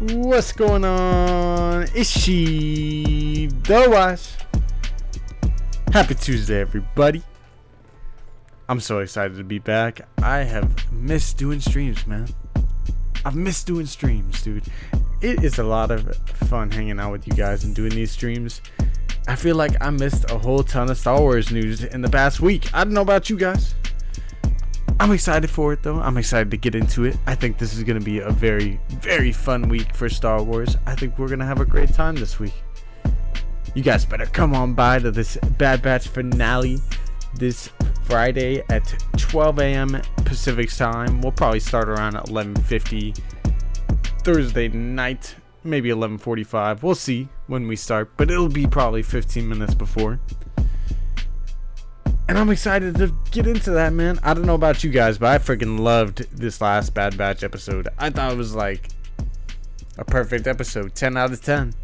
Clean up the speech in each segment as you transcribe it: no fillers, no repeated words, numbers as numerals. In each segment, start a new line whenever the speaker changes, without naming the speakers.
What's going on? It's she the Wise. Happy Tuesday, everybody. I'm so excited to be back. I have missed doing streams, man. I've missed doing streams, dude. It is a lot of fun hanging out with you guys and doing these streams. I feel like I missed a whole ton of Star Wars news in the past week. I don't know about you guys. I'm excited for it, though. I'm excited to get into it. I think this is going to be a very, very fun week for Star Wars. I think we're going to have a great time this week. You guys better come on by to this Bad Batch finale this Friday at 12 a.m. Pacific time. We'll probably start around 11:50 Thursday night, maybe 11:45. We'll see when we start, but it'll be probably 15 minutes before. And I'm excited to get into that, man. I don't know about you guys, but I freaking loved this last Bad Batch episode. I thought it was like a perfect episode. 10 out of 10.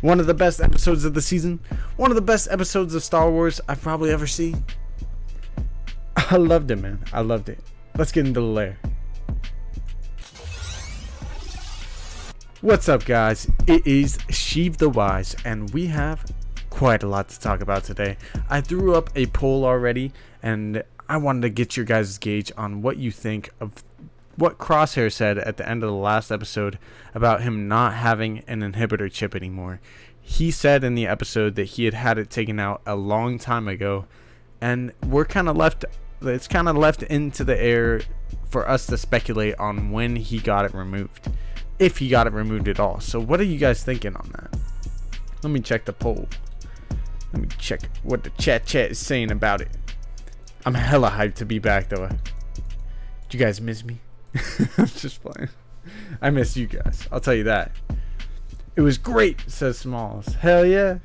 One of the best episodes of the season. One of the best episodes of Star Wars I've probably ever seen. I loved it, man. I loved it. Let's get into the lair. What's up, guys? It is Sheev the Wise, and we have quite a lot to talk about today. I threw up a poll already, and I wanted to get your guys' gauge on what you think of what Crosshair said at the end of the last episode about him not having an inhibitor chip anymore. He said in the episode that he had it taken out a long time ago, and it's kind of left into the air for us to speculate on when he got it removed, if he got it removed at all. So what are you guys thinking on that? Let me check the poll. Let me check what the chat is saying about it. I'm hella hyped to be back, though. Do you guys miss me? I'm just playing. I miss you guys. I'll tell you that. It was great, says Smalls. Hell yeah.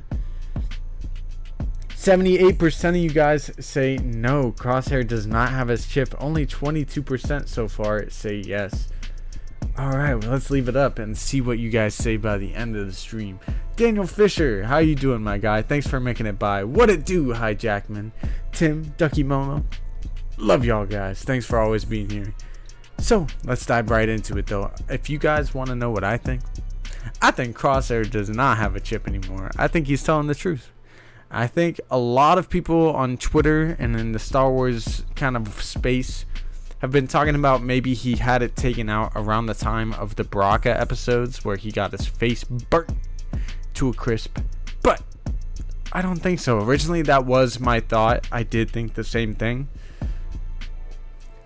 78% of you guys say no. Crosshair does not have his chip. Only 22% so far say yes. Alright, well, let's leave it up and see what you guys say by the end of the stream. Daniel Fisher, how you doing, my guy? Thanks for making it by. What it do, Hi Jackman, Tim, Ducky Momo. Love y'all guys. Thanks for always being here. So, let's dive right into it, though. If you guys want to know what I think Crosshair does not have a chip anymore. I think he's telling the truth. I think a lot of people on Twitter and in the Star Wars kind of space have been talking about maybe he had it taken out around the time of the Baraka episodes where he got his face burnt to a crisp, but I don't think so. Originally that was my thought. I did think the same thing.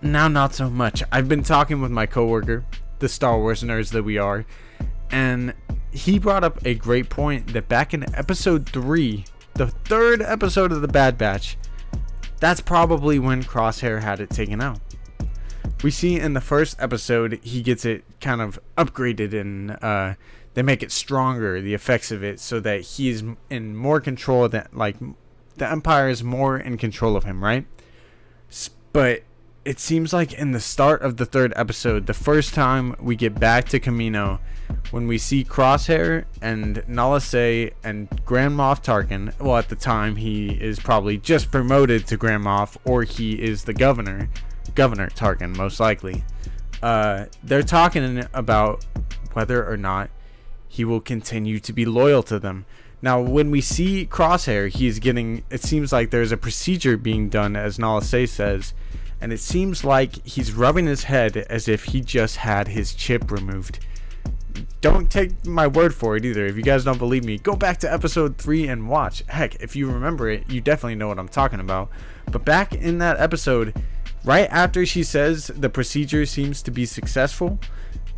Now not so much. I've been talking with my coworker, the Star Wars nerds that we are, and he brought up a great point that back in episode 3, the third episode of the Bad Batch, that's probably when Crosshair had it taken out. We see in the first episode he gets it kind of upgraded and they make it stronger, the effects of it, so that he's in more control, that like the Empire is more in control of him, right? But it seems like in the start of the third episode, the first time we get back to Kamino, when we see Crosshair and Nala Se and Grand Moff Tarkin, well, at the time he is probably just promoted to Grand Moff, or he is the Governor Tarkin, most likely. They're talking about whether or not he will continue to be loyal to them. Now, when we see Crosshair, it seems like there's a procedure being done, as Nala Se says, and it seems like he's rubbing his head as if he just had his chip removed. Don't take my word for it either. If you guys don't believe me, go back to episode 3 and watch. Heck, if you remember it, you definitely know what I'm talking about. But back in that episode, right after she says the procedure seems to be successful,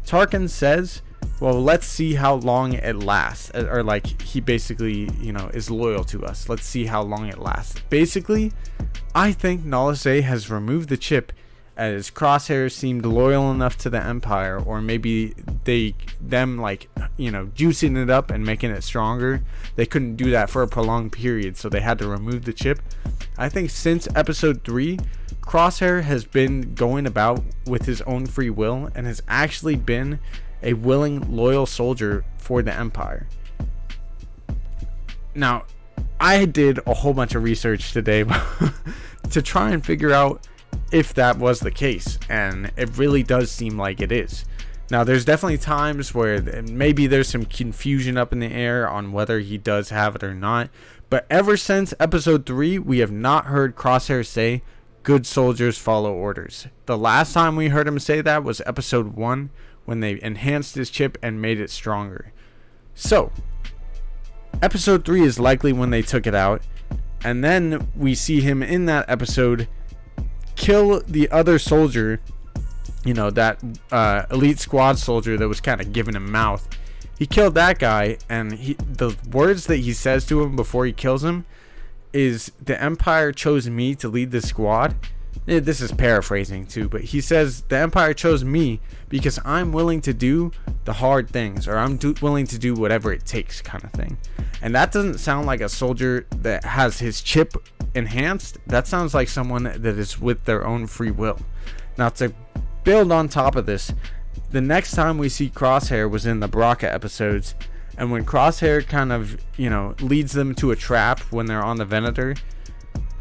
Tarkin says, well, let's see how long it lasts. Or like, he basically, is loyal to us. Let's see how long it lasts. Basically, I think Nala Se has removed the chip as Crosshair seemed loyal enough to the Empire, or maybe them juicing it up and making it stronger. They couldn't do that for a prolonged period, so they had to remove the chip. I think since episode 3, Crosshair has been going about with his own free will and has actually been a willing, loyal soldier for the Empire. Now, I did a whole bunch of research today to try and figure out if that was the case, and it really does seem like it is. Now, there's definitely times where maybe there's some confusion up in the air on whether he does have it or not. But ever since episode 3, we have not heard Crosshair say, "Good soldiers follow orders." The last time we heard him say that was episode 1, when they enhanced his chip and made it stronger. So, episode 3 is likely when they took it out. And then we see him in that episode kill the other soldier, that elite squad soldier that was kind of giving him mouth. He killed that guy, and the words that he says to him before he kills him is, "The Empire chose me to lead this squad." This is paraphrasing too, but he says, "The Empire chose me because I'm willing to do the hard things, or I'm willing to do whatever it takes," kind of thing. And that doesn't sound like a soldier that has his chip enhanced. That sounds like someone that is with their own free will. Now, to build on top of this, the next time we see Crosshair was in the Baraka episodes, and when Crosshair kind of, leads them to a trap when they're on the Venator,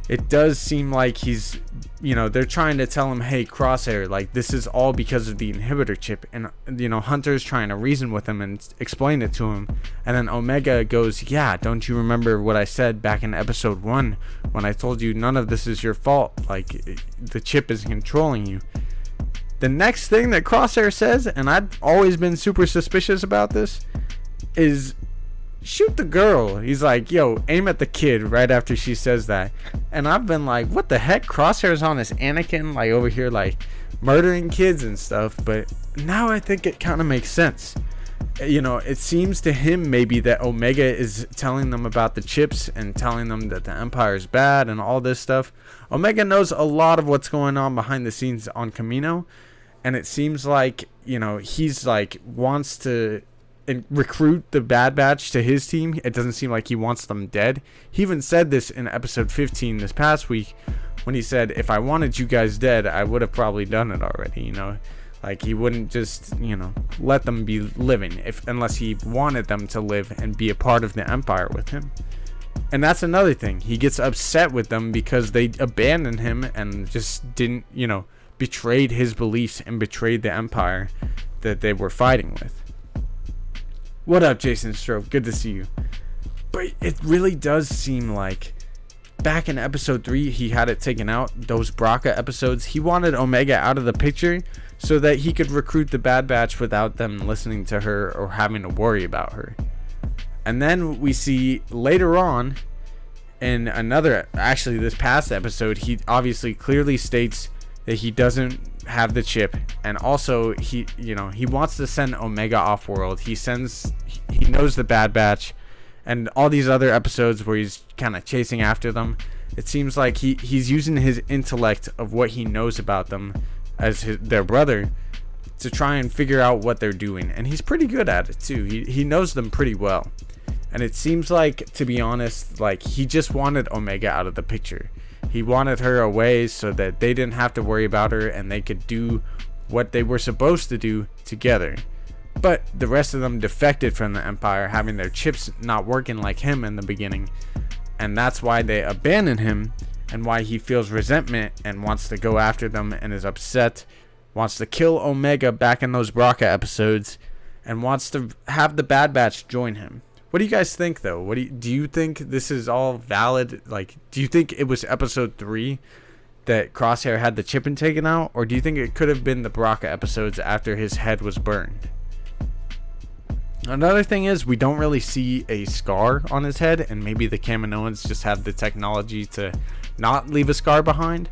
it does seem like he's, they're trying to tell him, "Hey, Crosshair, like, this is all because of the inhibitor chip." And, Hunter's trying to reason with him and explain it to him. And then Omega goes, "Yeah, don't you remember what I said back in episode 1 when I told you none of this is your fault? Like, the chip is controlling you." The next thing that Crosshair says, and I've always been super suspicious about this, is, "Shoot the girl." He's like, "Yo, aim at the kid," right after she says that. And I've been like, what the heck? Crosshair's on his Anakin, like, over here, like, murdering kids and stuff. But now I think it kind of makes sense. It seems to him maybe that Omega is telling them about the chips and telling them that the Empire is bad and all this stuff. Omega knows a lot of what's going on behind the scenes on Kamino. And it seems like, he's like, wants to recruit the Bad Batch to his team. It doesn't seem like he wants them dead. He even said this in episode 15 this past week, when he said, "If I wanted you guys dead, I would have probably done it already." Like, he wouldn't just, let them be living unless he wanted them to live and be a part of the Empire with him. And that's another thing. He gets upset with them because they abandoned him and just didn't, betrayed his beliefs and betrayed the Empire that they were fighting with. What up, Jason Stroke? Good to see you. But it really does seem like back in episode 3, he had it taken out. Those Baraka episodes, he wanted Omega out of the picture so that he could recruit the Bad Batch without them listening to her or having to worry about her. And then we see later on in actually this past episode, he obviously clearly states that he doesn't have the chip, and also he wants to send Omega off world. He knows the Bad Batch, and all these other episodes where he's kind of chasing after them, it seems like he's using his intellect of what he knows about them as their brother to try and figure out what they're doing, and he's pretty good at it too. He knows them pretty well, and it seems like, to be honest, like, he just wanted Omega out of the picture. He wanted her away so that they didn't have to worry about her and they could do what they were supposed to do together. But the rest of them defected from the Empire, having their chips not working like him in the beginning. And that's why they abandoned him, and why he feels resentment and wants to go after them and is upset, wants to kill Omega back in those Baraka episodes, and wants to have the Bad Batch join him. What do you guys think, though? Do you think this is all valid? Like, do you think it was episode 3 that Crosshair had the chip and taken out? Or do you think it could have been the Baraka episodes after his head was burned? Another thing is, we don't really see a scar on his head, and maybe the Kaminoans just have the technology to not leave a scar behind.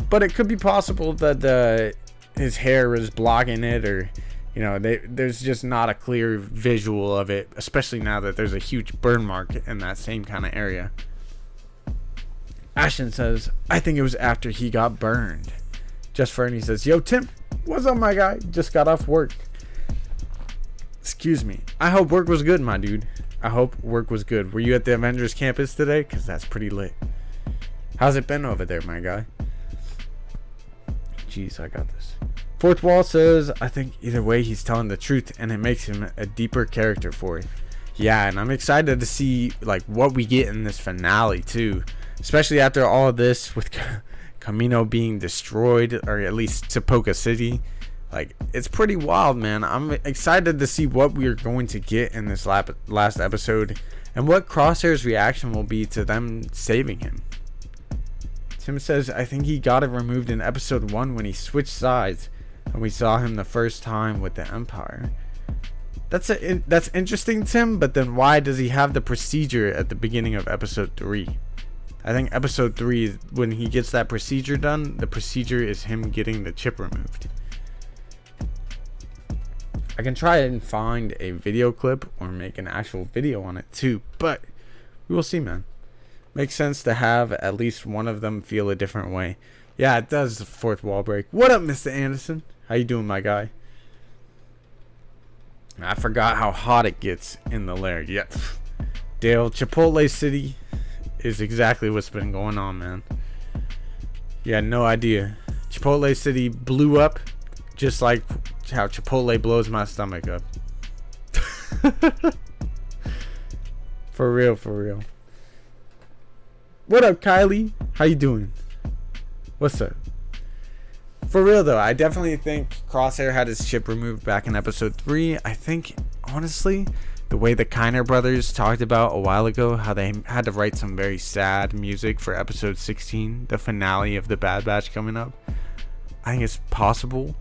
But it could be possible that his hair is blocking it, or there's just not a clear visual of it, especially now that there's a huge burn mark in that same kind of area. Ashton says, "I think it was after he got burned." Just Fernie says, "Yo, Tim, what's up, my guy? Just got off work." Excuse me. I hope work was good, my dude. I hope work was good. Were you at the Avengers campus today? Because that's pretty lit. How's it been over there, my guy? Jeez, I got this. Fourth Wall says, "I think either way he's telling the truth, and it makes him a deeper character for it." Yeah, and I'm excited to see like what we get in this finale too, especially after all of this with Kamino being destroyed, or at least Tipoca City. Like, it's pretty wild, man. I'm excited to see what we are going to get in this last episode and what Crosshair's reaction will be to them saving him. Tim says, I think he got it removed in episode 1 when he switched sides and we saw him the first time with the Empire. That's interesting, Tim, but then why does he have the procedure at the beginning of episode 3? I think episode 3, when he gets that procedure done, the procedure is him getting the chip removed. I can try and find a video clip or make an actual video on it too, but we will see, man. Makes sense to have at least one of them feel a different way. Yeah, it does, fourth wall break. What up, Mr. Anderson? How you doing, my guy? I forgot how hot it gets in the lair. Yeah. Dale, Chipotle City is exactly what's been going on, man. You had no idea. Chipotle City blew up just like how Chipotle blows my stomach up. For real, for real. What up, Kylie? How you doing? What's up? For real though, I definitely think Crosshair had his chip removed back in episode 3. I think, honestly, the way the Kiner brothers talked about a while ago, how they had to write some very sad music for episode 16, the finale of the Bad Batch coming up. I think it's possible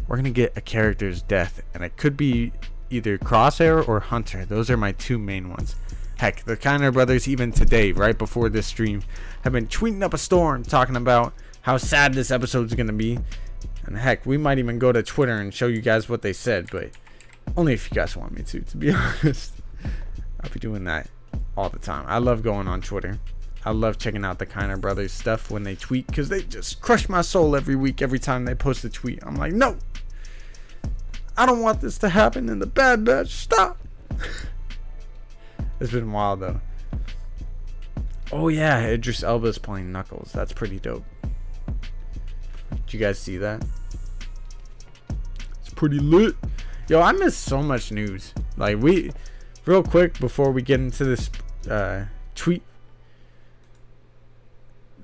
we're going to get a character's death, and it could be either Crosshair or Hunter. Those are my two main ones. Heck, the Kiner brothers, even today, right before this stream, have been tweeting up a storm talking about how sad this episode is going to be. And heck, we might even go to Twitter and show you guys what they said, but only if you guys want me to be honest. I'll be doing that all the time. I love going on Twitter. I love checking out the Kiner brothers stuff when they tweet, because they just crush my soul every week, every time they post a tweet. I'm like, no, I don't want this to happen in the Bad Batch. Stop. It's been wild though. Oh yeah, Idris Elba's playing Knuckles. That's pretty dope. Did you guys see that? It's pretty lit. Yo, I missed so much news. Like, real quick before we get into this tweet.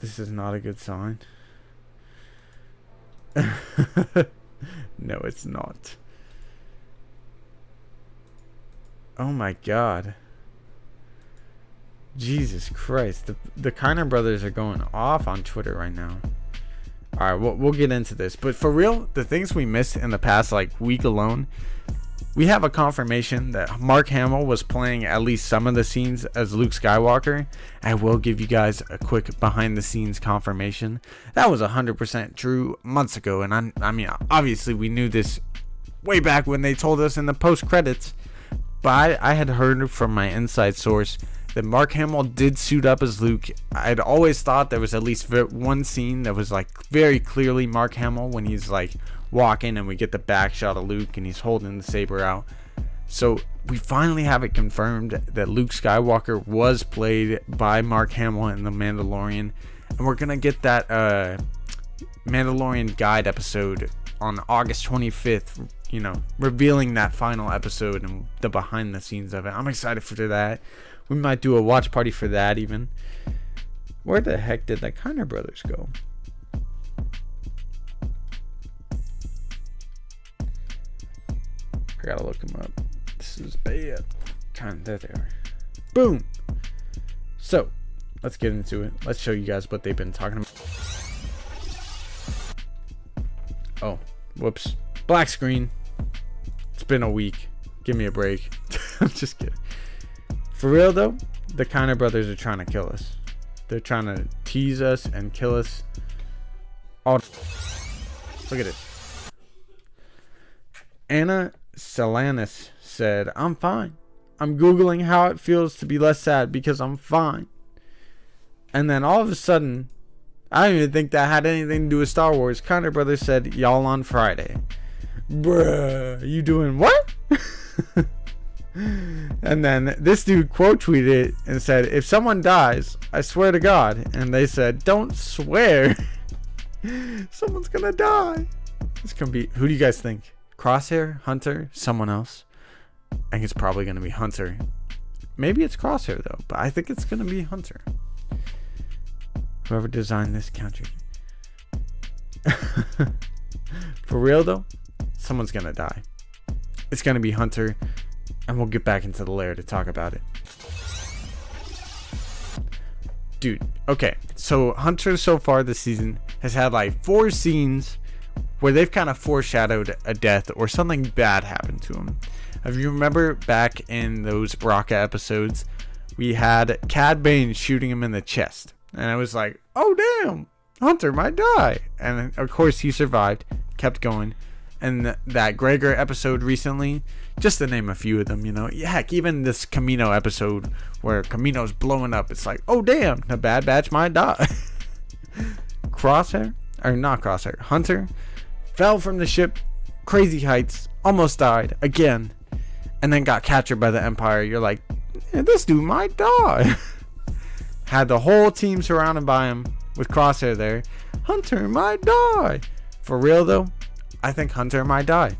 This is not a good sign. No, it's not. Oh my god. Jesus Christ. The Kiner brothers are going off on Twitter right now. Alright, we'll get into this. But for real, the things we missed in the past week alone, we have a confirmation that Mark Hamill was playing at least some of the scenes as Luke Skywalker. I will give you guys a quick behind the scenes confirmation. That was 100% true months ago. And I mean, obviously we knew this way back when they told us in the post credits. But I had heard from my inside source that Mark Hamill did suit up as Luke. I'd always thought there was at least one scene that was very clearly Mark Hamill when he's walking and we get the back shot of Luke and he's holding the saber out. So we finally have it confirmed that Luke Skywalker was played by Mark Hamill in The Mandalorian, and we're gonna get that Mandalorian guide episode on August 25th, revealing that final episode and the behind the scenes of it. I'm excited for that. We might do a watch party for that even. Where the heck did the Kiner brothers go? I gotta look them up. This is bad. There they are. Boom. So, let's get into it. Let's show you guys what they've been talking about. Oh, whoops. Black screen. It's been a week. Give me a break. I'm just kidding. For real though, the Kiner brothers are trying to kill us. They're trying to tease us and kill us. Look at it. Anna Selanis said, I'm fine. I'm Googling how it feels to be less sad because I'm fine. And then all of a sudden, I don't even think that had anything to do with Star Wars. Kiner brothers said, y'all on Friday. Bruh, you doing what? And then this dude quote tweeted and said, if someone dies, I swear to God. And they said, don't swear. Someone's gonna die. It's gonna be, who do you guys think? Crosshair, Hunter, someone else? I think it's probably gonna be Hunter. Maybe it's Crosshair though, but I think it's gonna be Hunter. Whoever designed this counter. For real though, someone's gonna die. It's gonna be Hunter, and we'll get back into the lair to talk about it. Dude, okay, so Hunter so far this season has had like 4 scenes where they've kind of foreshadowed a death or something bad happened to him. If you remember back in those Baraka episodes, we had Cad Bane shooting him in the chest, and I was like, oh damn, Hunter might die. And of course he survived, kept going. And that Gregor episode recently, just to name a few of them, you know, heck, even this Camino episode where Camino's blowing up, it's like, oh damn, the Bad Batch might die. Crosshair, or not Crosshair, Hunter fell from the ship, crazy heights, almost died again, and then got captured by the Empire. You're like, yeah, this dude might die. Had the whole team surrounded by him with Crosshair there. Hunter might die. For real though, I think Hunter might die.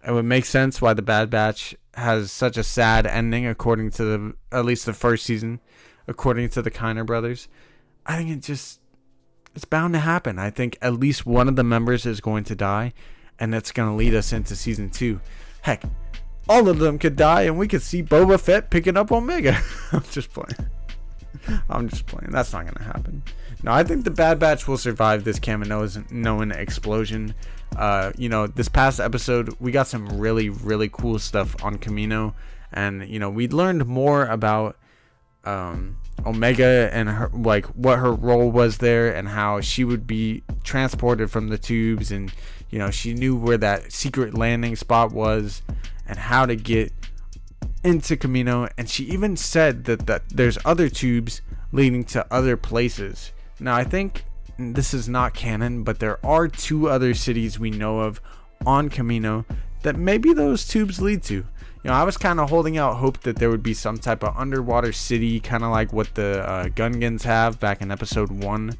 It would make sense why the Bad Batch has such a sad ending, according to at least the first season, according to the Kiner brothers. I think it's bound to happen. I think at least one of the members is going to die, and that's going to lead us into season 2. Heck, all of them could die, and we could see Boba Fett picking up Omega. I'm just playing. That's not going to happen. No, I think the Bad Batch will survive this Kaminoan explosion. You know, this past episode, we got some really, really cool stuff on Kamino. And, you know, we learned more about Omega and her, like, what her role was there and how she would be transported from the tubes. And, you know, she knew where that secret landing spot was and how to get into Kamino. And she even said that there's other tubes leading to other places. Now, I think this is not canon, but there are 2 other cities we know of on Kamino that maybe those tubes lead to. You know, I was kind of holding out hope that there would be some type of underwater city, kind of like what the Gungans have back in episode 1,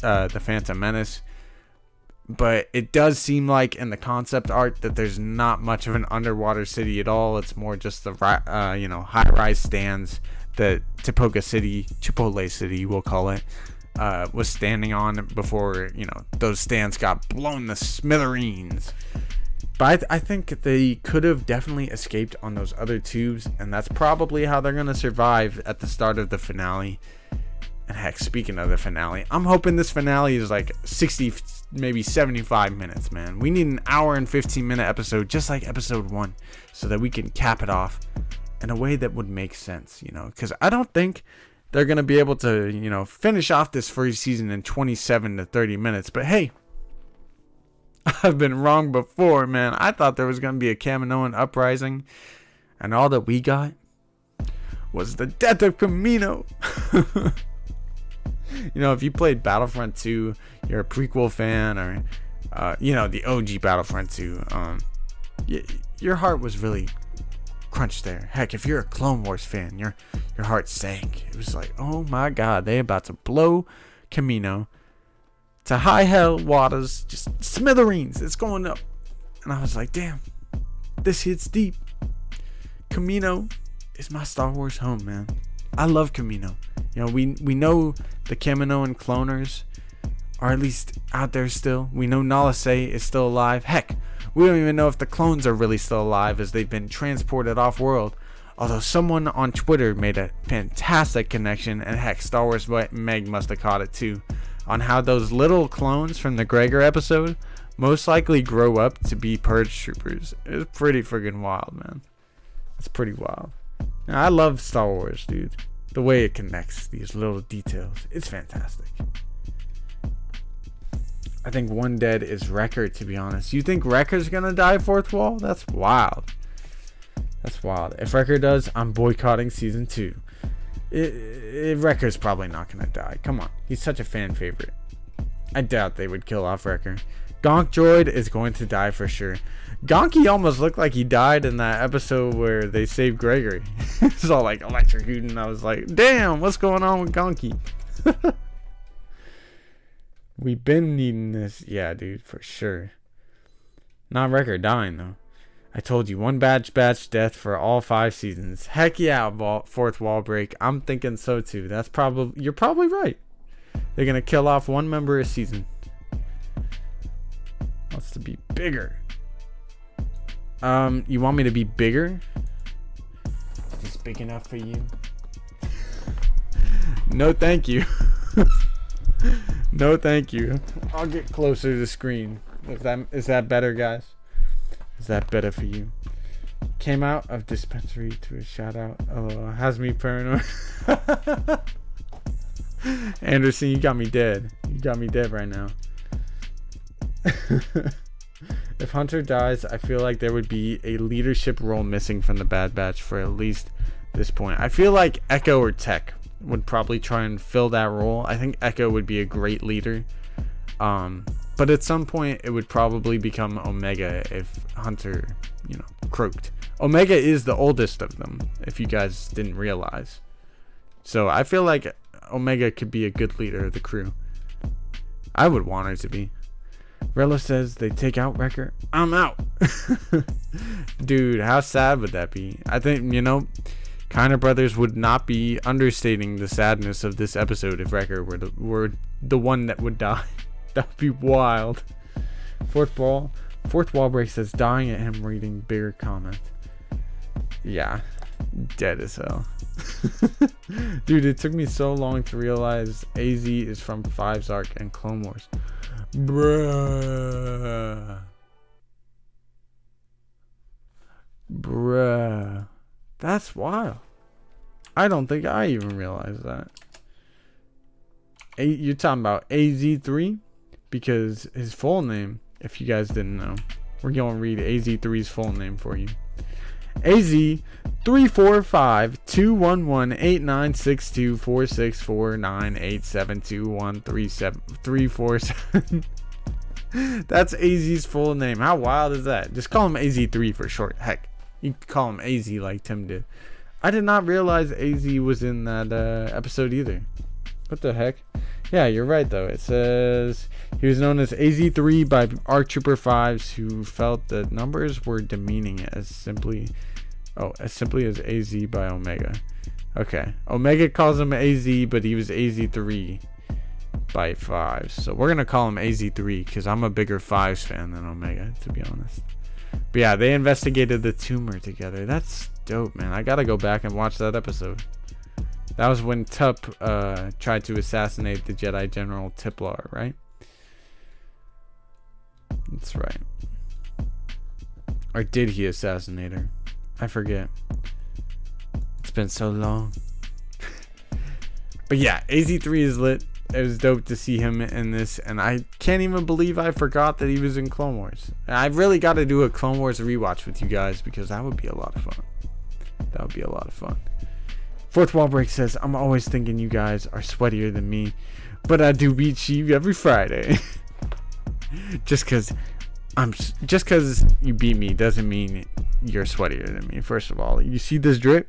the Phantom Menace. But it does seem like in the concept art that there's not much of an underwater city at all. It's more just the you know, high-rise stands that Chipotle City, we'll call it, was standing on before, you know, those stands got blown to smithereens. But I think they could have definitely escaped on those other tubes, and that's probably how they're going to survive at the start of the finale. And heck, speaking of the finale, I'm hoping this finale is like 60, maybe 75 minutes, man. We need an hour and 15-minute episode, just like episode 1, so that we can cap it off in a way that would make sense, you know, because I don't think they're going to be able to, you know, finish off this first season in 27 to 30 minutes. But hey, I've been wrong before, man. I thought there was going to be a Kaminoan uprising, and all that we got was the death of Kamino. You know, if you played Battlefront 2, you're a prequel fan, or, you know, the OG Battlefront 2, your heart was really crunched there. Heck, if you're a Clone Wars fan, your heart sank. It was like, oh my god, they about to blow Kamino to high hell waters, just smithereens. It's going up. And I was like, damn, this hits deep. Kamino is my Star Wars home, man. I love Kamino. You know, we know the Kaminoan cloners are at least out there still. We know Nala Se is still alive. Heck, we don't even know if the clones are really still alive, as they've been transported off-world. Although someone on Twitter made a fantastic connection, and heck, Star Wars Meg must have caught it too, on how those little clones from the Gregor episode most likely grow up to be Purge Troopers. It's pretty friggin' wild, man. It's pretty wild. Now, I love Star Wars, dude. The way it connects these little details. It's fantastic. I think one dead is Wrecker, to be honest. You think Wrecker's gonna die fourth wall? That's wild. That's wild. If Wrecker does, I'm boycotting season 2. Wrecker's probably not gonna die. Come on. He's such a fan favorite. I doubt they would kill off Wrecker. Gonk Droid is going to die for sure. Gonky almost looked like he died in that episode where they saved Gregory. It's all like electrocuting. I was like, damn, what's going on with Gonky? We've been needing this. Yeah, dude, for sure. Not Wrecker dying, though. I told you, one batch death for all 5 seasons. Heck yeah, fourth wall break. I'm thinking so too. You're probably right. They're going to kill off one member a season. Wants to be bigger. You want me to be bigger? Is this big enough for you? No, thank you. No, thank you. I'll get closer to the screen. Is that better, guys? Is that better for you? Came out of dispensary to a shout out. Oh, has me paranoid. Anderson, you got me dead. You got me dead right now. If Hunter dies, I feel like there would be a leadership role missing from the Bad Batch for at least this point. I feel like Echo or Tech would probably try and fill that role. I think Echo would be a great leader. But at some point, it would probably become Omega if Hunter, croaked. Omega is the oldest of them, if you guys didn't realize. So I feel like Omega could be a good leader of the crew. I would want her to be. Rello says they take out Wrecker. I'm out. Dude, how sad would that be? I think, Kiner Brothers would not be understating the sadness of this episode if Wrecker were the one that would die. That would be wild. Fourth wall break says dying at him reading bigger comment. Yeah, dead as hell. Dude, it took me so long to realize AZ is from 5's arc and Clone Wars. Bruh. That's wild. I don't think I even realized that. You're talking about AZ3? Because his full name, if you guys didn't know, we're going to read AZ3's full name for you. AZ 345-211-8962-464-9872137-347. That's AZ's full name. How wild is that? Just call him AZ3 for short. Heck, you can call him AZ like Tim did. I did not realize AZ was in that episode either. What the heck? Yeah, you're right though. It says he was known as AZ3 by ARC Trooper 5s who felt that numbers were demeaning as simply as AZ by Omega. Okay. Omega calls him AZ, but he was AZ3 by 5s. So we're going to call him AZ3 because I'm a bigger 5s fan than Omega, to be honest. But yeah, they investigated the tumor together. That's dope, man. I got to go back and watch that episode. That was when Tup tried to assassinate the Jedi General Tiplar, right? That's right. Or did he assassinate her? I forget. It's been so long. But yeah, AZ3 is lit. It was dope to see him in this, and I can't even believe I forgot that he was in Clone Wars. I really got to do a Clone Wars rewatch with you guys because that would be a lot of fun. That would be a lot of fun. Fourth wall break says, I'm always thinking you guys are sweatier than me, but I do beat you every Friday. just because you beat me doesn't mean you're sweatier than me. First of all, you see this drip?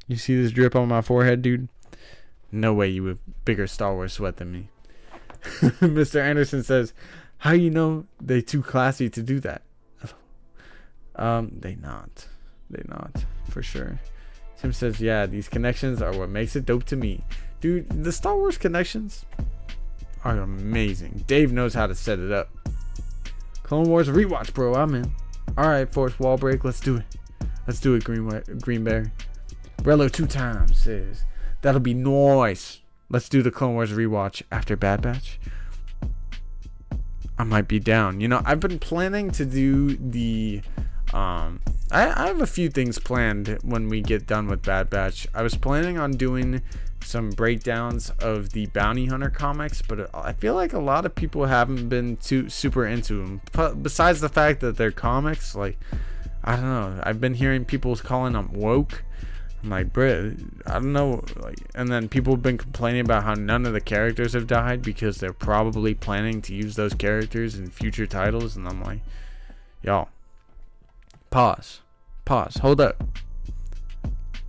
You see this drip on my forehead, dude? No way you have bigger Star Wars sweat than me. Mr. Anderson says, how you know they too classy to do that? They not for sure. Tim says, yeah, these connections are what makes it dope to me. Dude, the Star Wars connections are amazing. Dave knows how to set it up. Clone Wars rewatch, bro. I'm in. Alright, fourth wall break. Let's do it. Let's do it, Greenberry. Rello 2 times says, that'll be nice. Let's do the Clone Wars rewatch after Bad Batch. I might be down. I've been planning to do the... I have a few things planned when we get done with Bad Batch. I was planning on doing some breakdowns of the Bounty Hunter comics, but I feel like a lot of people haven't been too super into them. Besides the fact that they're comics, I don't know. I've been hearing people calling them woke. I'm like, bro, I don't know. And then people have been complaining about how none of the characters have died because they're probably planning to use those characters in future titles. And I'm like, y'all. Pause, hold up,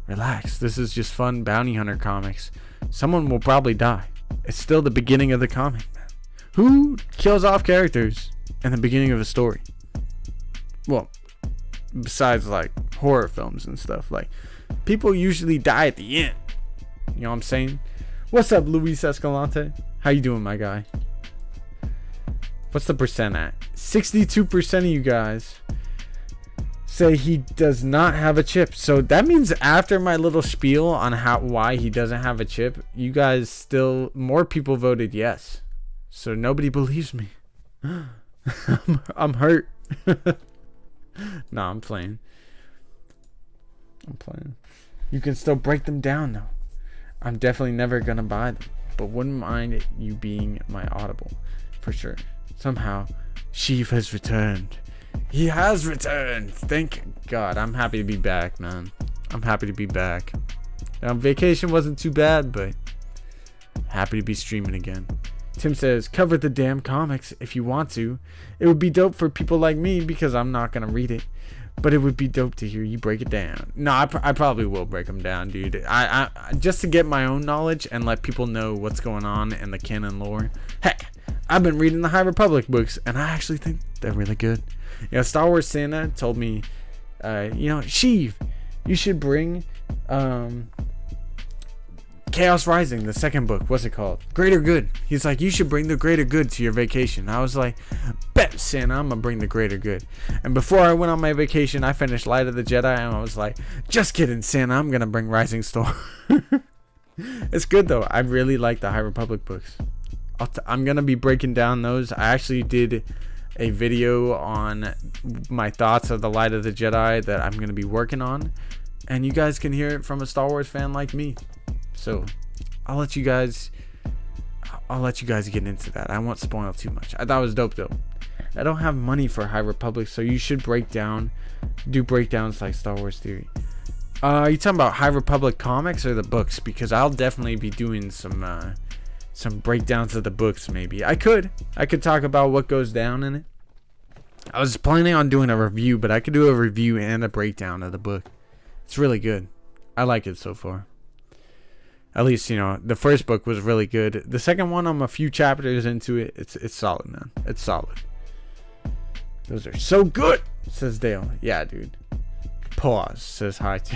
relax. This is just fun Bounty Hunter comics. Someone will probably die. It's still the beginning of the comic, man. Who kills off characters in the beginning of a story? Well, besides horror films and stuff, people usually die at the end. You know what I'm saying? What's up, Luis Escalante? How you doing, my guy? What's the percent at? 62% of you guys say he does not have a chip. So that means after my little spiel on why he doesn't have a chip, you guys still, more people voted yes. So nobody believes me. I'm hurt. No, I'm playing. You can still break them down though. I'm definitely never gonna buy them, but wouldn't mind you being my audible for sure. Somehow Sheev has returned. He has returned. Thank God. I'm happy to be back, man. I'm happy to be back. Vacation wasn't too bad, but happy to be streaming again. Tim says, cover the damn comics if you want to. It would be dope for people like me because I'm not going to read it. But it would be dope to hear you break it down. No, I probably will break them down, dude. I just to get my own knowledge and let people know what's going on in the canon lore. Heck, I've been reading the High Republic books, and I actually think they're really good. You know, Star Wars Santa told me, Sheev, you should bring Chaos Rising, the second book. What's it called? Greater Good. He's like, you should bring the Greater Good to your vacation. I was like, bet, Santa, I'm gonna bring the Greater Good. And before I went on my vacation, I finished Light of the Jedi, and I was like, just kidding, Santa, I'm gonna bring Rising Storm. It's good though. I really like the High Republic books. I'm gonna be breaking down those. I actually did a video on my thoughts of the Light of the Jedi that I'm gonna be working on, and you guys can hear it from a Star Wars fan like me. So I'll let you guys get into that. I won't spoil too much. I thought it was dope though. I don't have money for High Republic, so you should do breakdowns like Star Wars Theory. Are you talking about High Republic comics or the books? Because I'll definitely be doing some breakdowns of the books. Maybe I could talk about what goes down in it. I was planning on doing a review, but I could do a review and a breakdown of the book. It's really good. I like it so far. At least, the first book was really good. The second one, I'm a few chapters into it. It's solid, man. It's solid. Those are so good, says Dale. Yeah, dude. Pause, says hi to.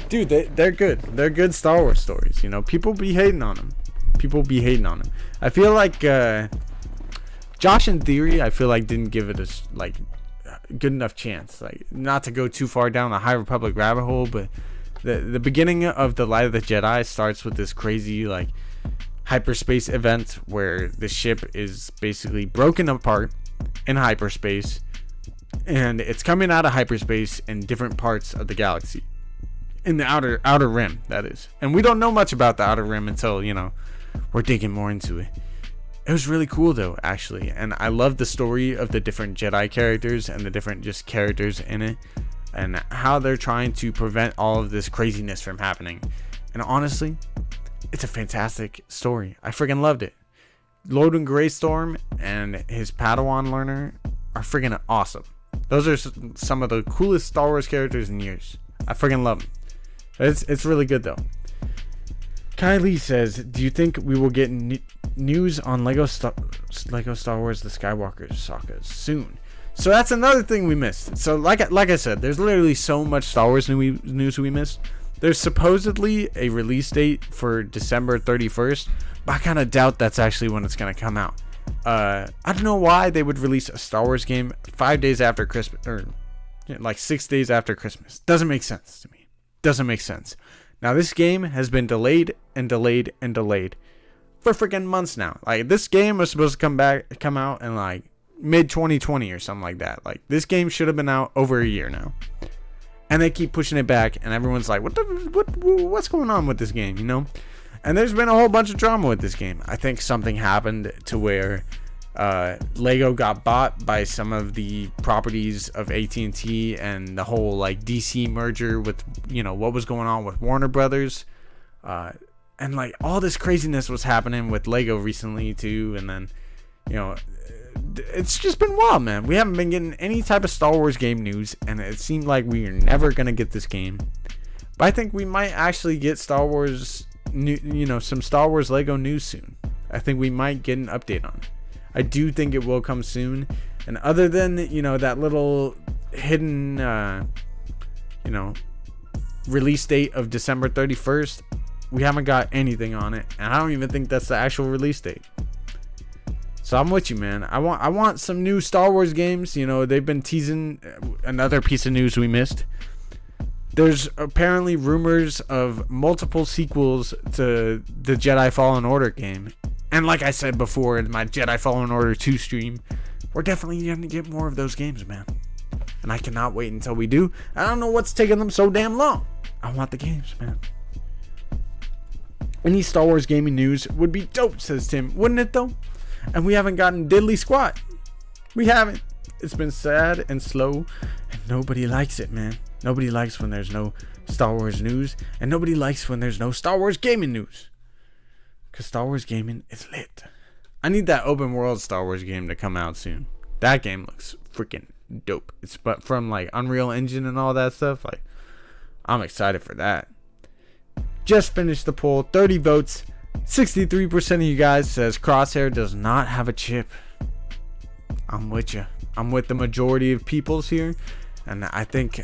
Dude, they're good. They're good Star Wars stories. People be hating on them. I feel like Josh in Theory, I feel like didn't give it a good enough chance. Like, not to go too far down the High Republic rabbit hole, but the beginning of the Light of the Jedi starts with this crazy hyperspace event where the ship is basically broken apart in hyperspace, and it's coming out of hyperspace in different parts of the galaxy, in the outer rim, that is. And we don't know much about the outer rim until we're digging more into it. It was really cool though, actually, and I love the story of the different Jedi characters and the different just characters in it, and how they're trying to prevent all of this craziness from happening. And honestly, it's a fantastic story. I freaking loved it. Loden Greystorm and his Padawan learner are freaking awesome. Those are some of the coolest Star Wars characters in years. I freaking love them. It's really good though. Kylie says, do you think we will get news on Lego Star Wars The Skywalker saga soon? So that's another thing we missed. So like I said, there's literally so much Star Wars news we missed. There's supposedly a release date for December 31st, but I kind of doubt that's actually when it's going to come out. I don't know why they would release a Star Wars game 5 days after Christmas, or 6 days after Christmas. Doesn't make sense to me. Doesn't make sense. Now this game has been delayed and delayed and delayed for freaking months now. This game was supposed to come out in mid 2020 or something like that. This game should have been out over a year now, and they keep pushing it back, and everyone's like, what's going on with this game, And there's been a whole bunch of drama with this game. I think something happened to where Lego got bought by some of the properties of AT&T, and the whole DC merger with what was going on with Warner Brothers, and all this craziness was happening with Lego recently too. And then it's just been wild, man. We haven't been getting any type of Star Wars game news, and it seemed like we are never gonna get this game. But I think we might actually get Star Wars some Star Wars Lego news soon. I think we might get an update on it. I do think it will come soon. And other than that little hidden release date of December 31st, we haven't got anything on it, and I don't even think that's the actual release date. So I'm with you, man. I want some new Star Wars games. You know, they've been teasing another piece of news we missed. There's apparently rumors of multiple sequels to the Jedi Fallen Order game. And like I said before in my Jedi Fallen Order 2 stream, we're definitely going to get more of those games, man. And I cannot wait until we do. I don't know what's taking them so damn long. I want the games, man. Any Star Wars gaming news would be dope, says Tim. Wouldn't it, though? And we haven't gotten diddly squat. We haven't. It's been sad and slow, and nobody likes it, man. Nobody likes when there's no Star Wars news, and nobody likes when there's no Star Wars gaming news. Because Star Wars gaming is lit. I need that open world Star Wars game to come out soon. That game looks freaking dope. It's but from like Unreal Engine and all that stuff. Like, I'm excited for that. Just finished the poll. 30 votes. 63% of you guys says Crosshair does not have a chip. I'm with you. I'm with the majority of peoples here. And I think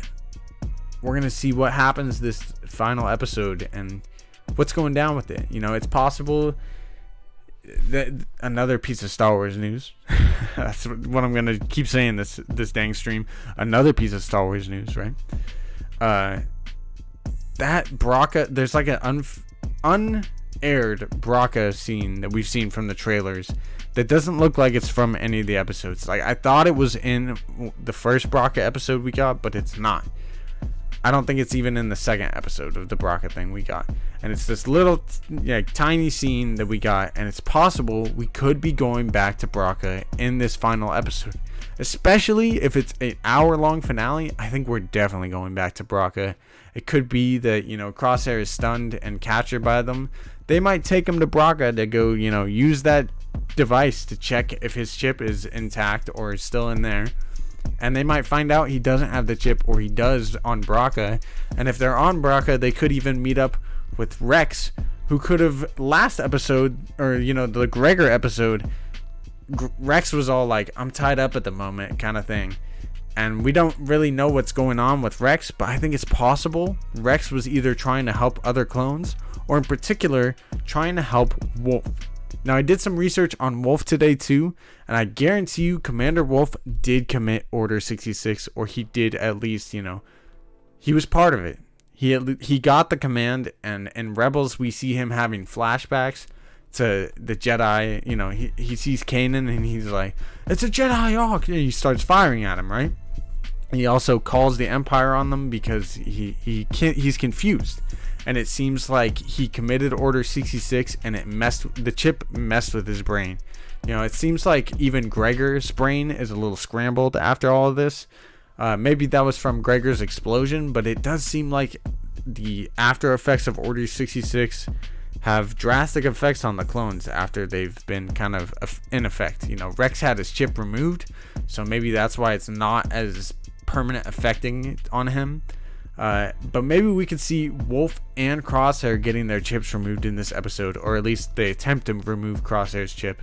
we're going to see what happens this final episode and what's going down with it. You know, it's possible that another piece of Star Wars news. That's what I'm going to keep saying this dang stream. Another piece of Star Wars news, right? That Braca, there's like an unaired Braca scene that we've seen from the trailers that doesn't look like it's from any of the episodes. Like, I thought it was in the first Braca episode we got, but it's not. I don't think it's even in the second episode of the Braca thing we got. And it's this little, tiny scene that we got, and it's possible we could be going back to Braca in this final episode. Especially if it's an hour-long finale, I think we're definitely going back to Braca. It could be that, Crosshair is stunned and captured by them. They might take him to Braca to go, use that device to check if his chip is intact or is still in there. And they might find out he doesn't have the chip, or he does on Braca. And if they're on Braca, they could even meet up with Rex, who could have last episode, or, the Gregor episode, Rex was all like, I'm tied up at the moment kind of thing. And we don't really know what's going on with Rex, but I think it's possible Rex was either trying to help other clones, or in particular, trying to help Wolf. Now, I did some research on Wolf today too, and I guarantee you Commander Wolf did commit Order 66, or he did at least, he was part of it. He got the command, and in Rebels we see him having flashbacks to the Jedi. He sees Kanan and he's like, it's a Jedi Hawk, and he starts firing at him, right? He also calls the Empire on them because he's confused. And it seems like he committed Order 66, and the chip messed with his brain. It seems like even Gregor's brain is a little scrambled after all of this. Maybe that was from Gregor's explosion, but it does seem like the after effects of Order 66 have drastic effects on the clones after they've been kind of in effect. Rex had his chip removed, so maybe that's why it's not as permanent affecting on him. But maybe we could see Wolf and Crosshair getting their chips removed in this episode, or at least they attempt to remove Crosshair's chip.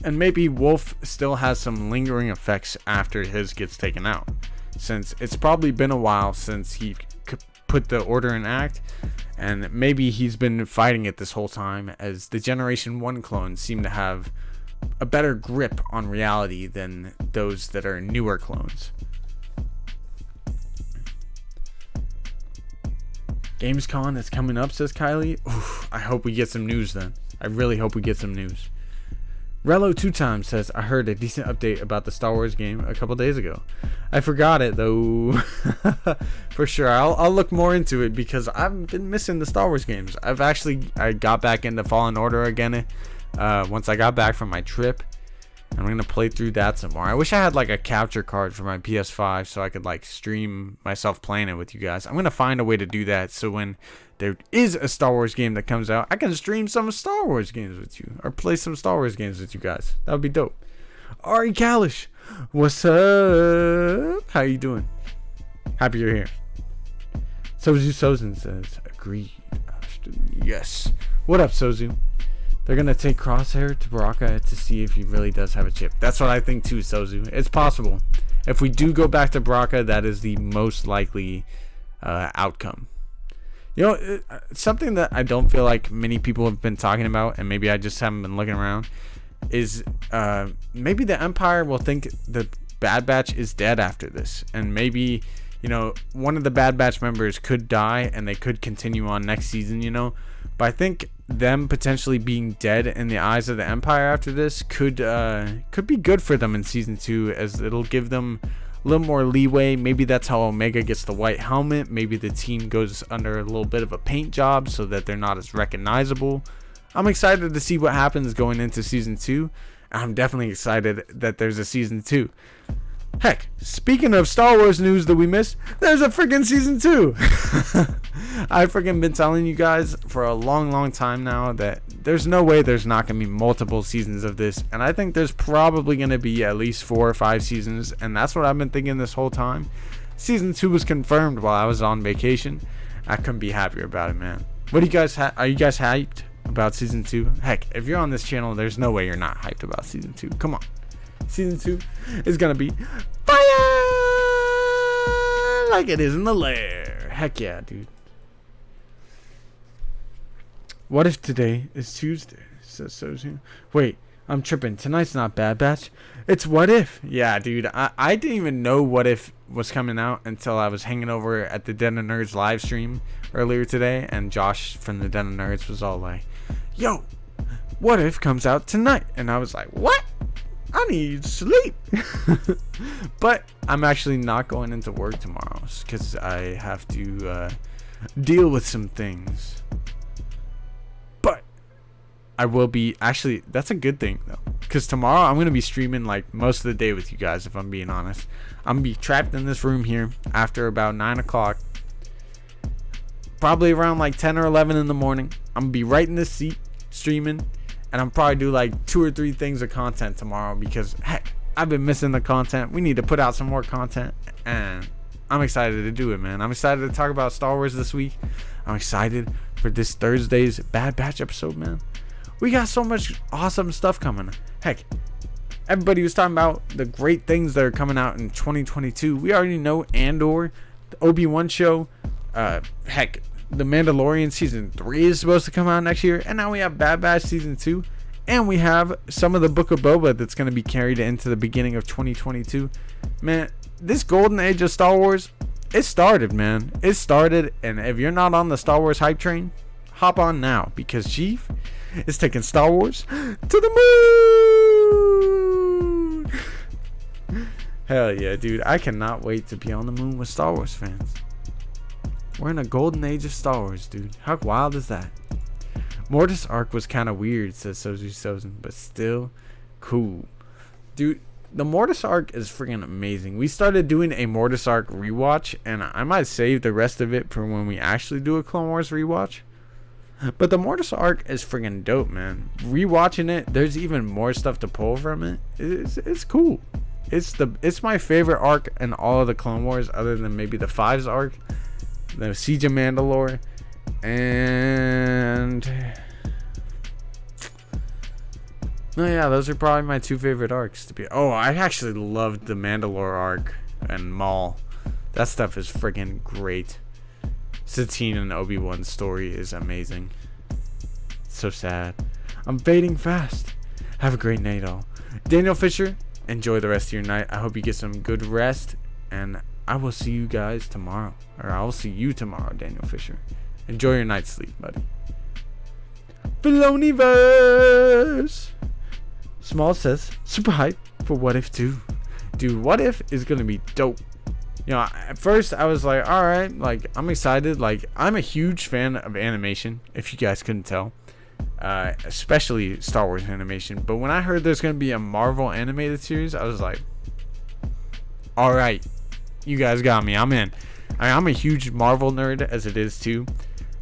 And maybe Wolf still has some lingering effects after his gets taken out, since it's probably been a while since he put the order in act, and maybe he's been fighting it this whole time, as the Generation 1 clones seem to have a better grip on reality than those that are newer clones. Gamescom is coming up, says Kylie. Oof, I hope we get some news then. I really hope we get some news. Rello 2 times says, I heard a decent update about the Star Wars game a couple days ago. I forgot it though. For sure. I'll look more into it because I've been missing the Star Wars games. I got back into Fallen Order again once I got back from my trip. And I'm going to play through that some more. I wish I had like a capture card for my PS5 so I could like stream myself playing it with you guys. I'm going to find a way to do that so when there is a Star Wars game that comes out, I can stream some Star Wars games with you, or play some Star Wars games with you guys. That would be dope. Ari Kalish, what's up? How you doing? Happy you're here. Sozu Sozin says, agreed. Ashton. Yes. What up, Sozu? They're going to take Crosshair to Braca to see if he really does have a chip. That's what I think too, Sozu. It's possible. If we do go back to Braca, that is the most likely outcome. Something that I don't feel like many people have been talking about, and maybe I just haven't been looking around, is maybe the Empire will think the Bad Batch is dead after this, and maybe, you know, one of the Bad Batch members could die and they could continue on next season, you know. But I think them potentially being dead in the eyes of the Empire after this could be good for them in season 2, as it'll give them a little more leeway. Maybe that's how Omega gets the white helmet. Maybe the team goes under a little bit of a paint job so that they're not as recognizable. I'm excited to see what happens going into season 2. I'm definitely excited that there's a season 2. Heck, speaking of Star Wars news that we missed, there's a freaking season 2. I've freaking been telling you guys for a long time now that there's no way there's not going to be multiple seasons of this. And I think there's probably going to be at least 4 or 5 seasons. And that's what I've been thinking this whole time. Season 2 was confirmed while I was on vacation. I couldn't be happier about it, man. What do you guys are you guys hyped about season 2? Heck, if you're on this channel, there's no way you're not hyped about season 2. Come on. Season 2 is gonna be fire like it is in the lair. Heck yeah, dude. What if today is Tuesday? Says so soon. Wait, I'm tripping. Tonight's not Bad Batch. It's What If. Yeah, dude. I didn't even know What If was coming out until I was hanging over at the Den of Nerds live stream earlier today, and Josh from the Den of Nerds was all like, "Yo, What If comes out tonight?" And I was like, "What? I need sleep." But I'm actually not going into work tomorrow because I have to deal with some things. But I will be, actually, that's a good thing though, because tomorrow I'm going to be streaming like most of the day with you guys, if I'm being honest. I'm going to be trapped in this room here after about 9 o'clock. Probably around like 10 or 11 in the morning. I'm going to be right in this seat streaming. And I'm probably do like 2 or 3 things of content tomorrow because, heck, I've been missing the content. We need to put out some more content. And I'm excited to do it, man. I'm excited to talk about Star Wars this week. I'm excited for this Thursday's Bad Batch episode, man. We got so much awesome stuff coming. Heck, everybody was talking about the great things that are coming out in 2022. We already know Andor, the Obi-Wan show, heck, The Mandalorian season 3 is supposed to come out next year, and now we have Bad Batch season 2, and we have some of the Book of Boba that's going to be carried into the beginning of 2022. Man, this golden age of Star Wars, it started, man. It started, and if you're not on the Star Wars hype train, hop on now, because Chief is taking Star Wars to the moon. Hell yeah, dude. I cannot wait to be on the moon with Star Wars fans. We're in a golden age of Star Wars, dude. How wild is that? Mortis arc was kind of weird, says Sozu Sozen, but still cool. Dude, the Mortis arc is freaking amazing. We started doing a Mortis arc rewatch, and I might save the rest of it for when we actually do a Clone Wars rewatch. But the Mortis arc is freaking dope, man. Rewatching it, there's even more stuff to pull from it. It's cool. It's my favorite arc in all of the Clone Wars, other than maybe the Fives arc, the Siege of Mandalore, and oh yeah, those are probably my 2 favorite arcs to be. Oh, I actually loved the Mandalore arc and Maul. That stuff is freaking great. Satine and Obi-Wan's story is amazing. It's so sad. I'm fading fast. Have a great night, all. Daniel Fisher, enjoy the rest of your night. I hope you get some good rest, and I will see you guys tomorrow. Or I will see you tomorrow, Daniel Fisher. Enjoy your night's sleep, buddy. Filoniverse! Small says, super hype for What If 2. Dude, What If is going to be dope. You know, at first I was like, alright, like, I'm excited. Like, I'm a huge fan of animation, if you guys couldn't tell. Especially Star Wars animation. But when I heard there's going to be a Marvel animated series, I was like, alright, you guys got me. I'm in. I'm a huge Marvel nerd, as it is too.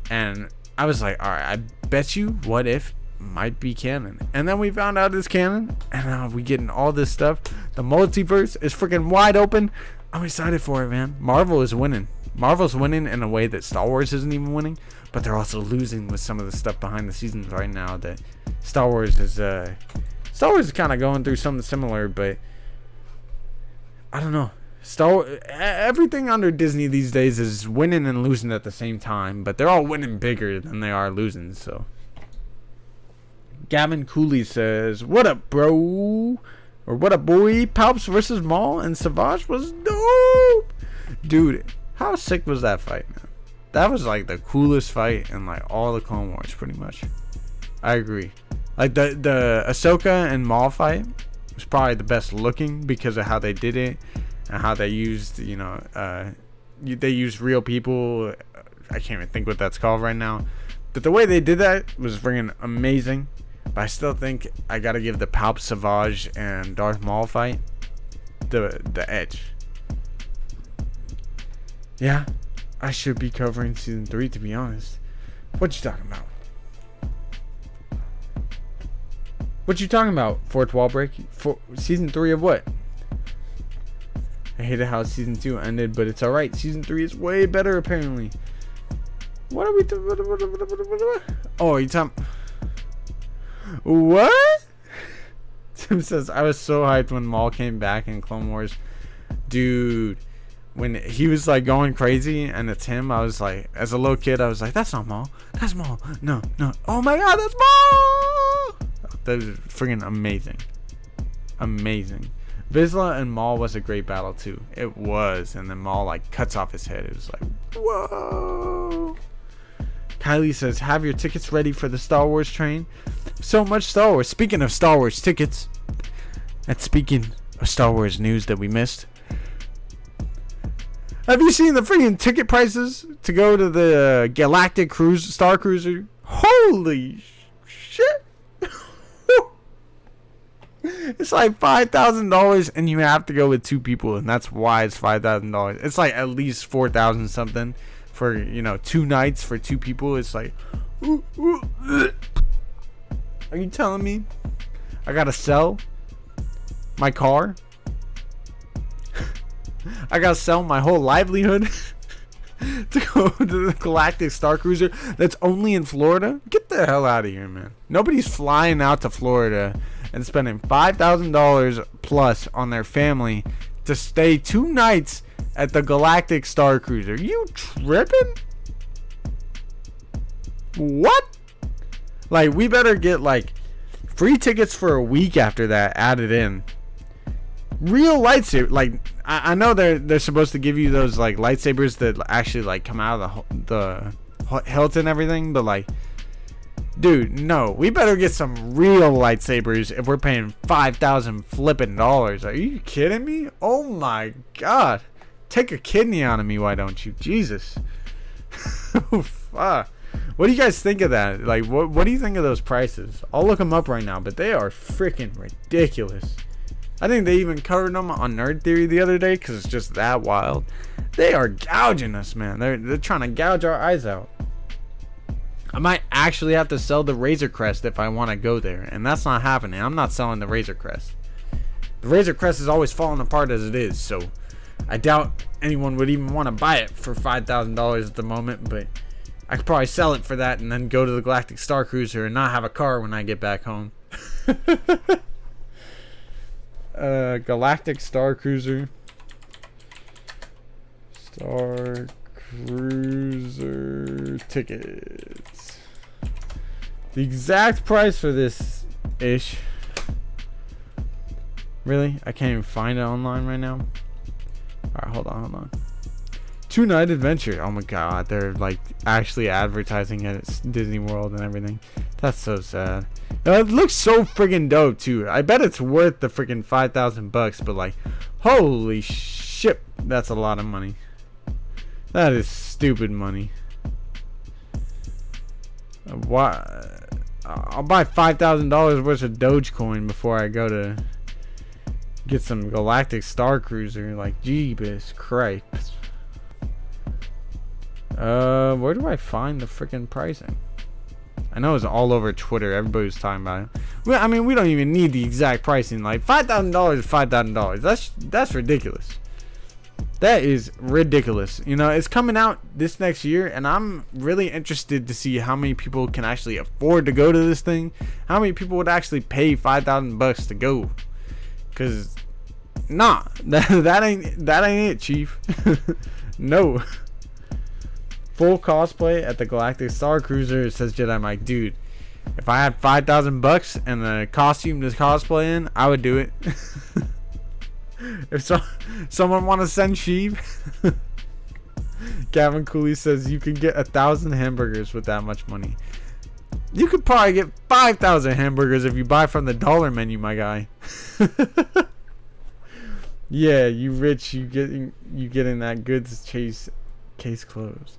And I was like, alright, I bet you What If might be canon. And then we found out it's canon. And now we getting all this stuff. The multiverse is freaking wide open. I'm excited for it, man. Marvel is winning. Marvel's winning in a way that Star Wars isn't even winning, but they're also losing with some of the stuff behind the scenes right now. That Star Wars is kind of going through something similar, but I don't know. Everything under Disney these days is winning and losing at the same time, but they're all winning bigger than they are losing. So Gavin Cooley says, "What up, bro?" Or "What up, boy?" Palps versus Maul and Savage was dope. Dude, how sick was that fight, man? That was like the coolest fight in like all the Clone Wars, pretty much. I agree. Like the Ahsoka and Maul fight was probably the best looking because of how they did it and how they used, they used real people. I can't even think what that's called right now. But the way they did that was freaking amazing. But I still think I gotta give the Palp Savage and Darth Maul fight the edge. Yeah, I should be covering season 3, to be honest. What you talking about? What you talking about? Fourth wall break? For season 3 of what? I hated how season 2 ended, but it's alright. Season 3 is way better, apparently. What are we doing? Oh, you talking? What? Tim says, I was so hyped when Maul came back in Clone Wars. Dude, when he was like going crazy and it's him, I was like, as a little kid, I was like, that's not Maul. That's Maul. No. Oh my god, that's Maul! That was freaking amazing. Amazing. Vizsla and Maul was a great battle too. It was. And then Maul like cuts off his head. It was like, whoa. Kylie says, have your tickets ready for the Star Wars train. So much Star Wars. Speaking of Star Wars tickets, and speaking of Star Wars news that we missed, have you seen the freaking ticket prices to go to the Galactic Star Cruiser? Holy shit. It's like $5,000 and you have to go with 2 people, and that's why it's $5,000. It's like at least 4,000 something for 2 nights for 2 people. It's like, are you telling me I gotta sell my car? I gotta sell my whole livelihood to go to the Galactic Star Cruiser that's only in Florida? Get the hell out of here, man. Nobody's flying out to Florida and spending $5,000 plus on their family to stay 2 nights at the Galactic Star Cruiser. You tripping? What? Like, we better get like free tickets for a week after that added in. Real lightsaber, like I know they're supposed to give you those like lightsabers that actually like come out of the hilt and everything, but like, dude, no, we better get some real lightsabers if we're paying $5,000 flipping dollars. Are you kidding me? Oh my god, take a kidney out of me, why don't you? Jesus. Fuck. What do you guys think of that? Like, what do you think of those prices? I'll look them up right now, but they are freaking ridiculous. I think they even covered them on Nerd Theory the other day because it's just that wild. They are gouging us, man. They're trying to gouge our eyes out. I might actually have to sell the Razor Crest if I want to go there, and that's not happening. I'm not selling the Razor Crest. The Razor Crest is always falling apart as it is, so I doubt anyone would even want to buy it for $5,000 at the moment, but I could probably sell it for that and then go to the Galactic Star Cruiser and not have a car when I get back home. Galactic Star Cruiser. Star Cruiser tickets. The exact price for this ish. Really? I can't even find it online right now. Alright, hold on. 2-night adventure. Oh my god, they're like actually advertising it at Disney World and everything. That's so sad. It looks so friggin' dope too. I bet it's worth the friggin' $5,000, but like, holy shit, that's a lot of money. That is stupid money. Why? I'll buy $5,000 worth of Dogecoin before I go to get some Galactic Star Cruiser. Like, jeebus Christ. Where do I find the freaking pricing? I know it's all over Twitter. Everybody was talking about it. Well, I mean, we don't even need the exact pricing. Like, $5,000 is $5,000. That's ridiculous. That is ridiculous. You know, it's coming out this next year, and I'm really interested to see how many people can actually afford to go to this thing. How many people would actually pay $5,000 to go? Cause, nah, that ain't it, Chief. No. Full cosplay at the Galactic Star Cruiser, says Jedi Mike. Dude, If I had $5,000 and the costume to cosplay in, I would do it. If someone want to send sheep, Gavin Cooley says you can get 1,000 hamburgers with that much money. You could probably get 5,000 hamburgers if you buy from the dollar menu, my guy. Yeah, you rich, you getting that goods case closed.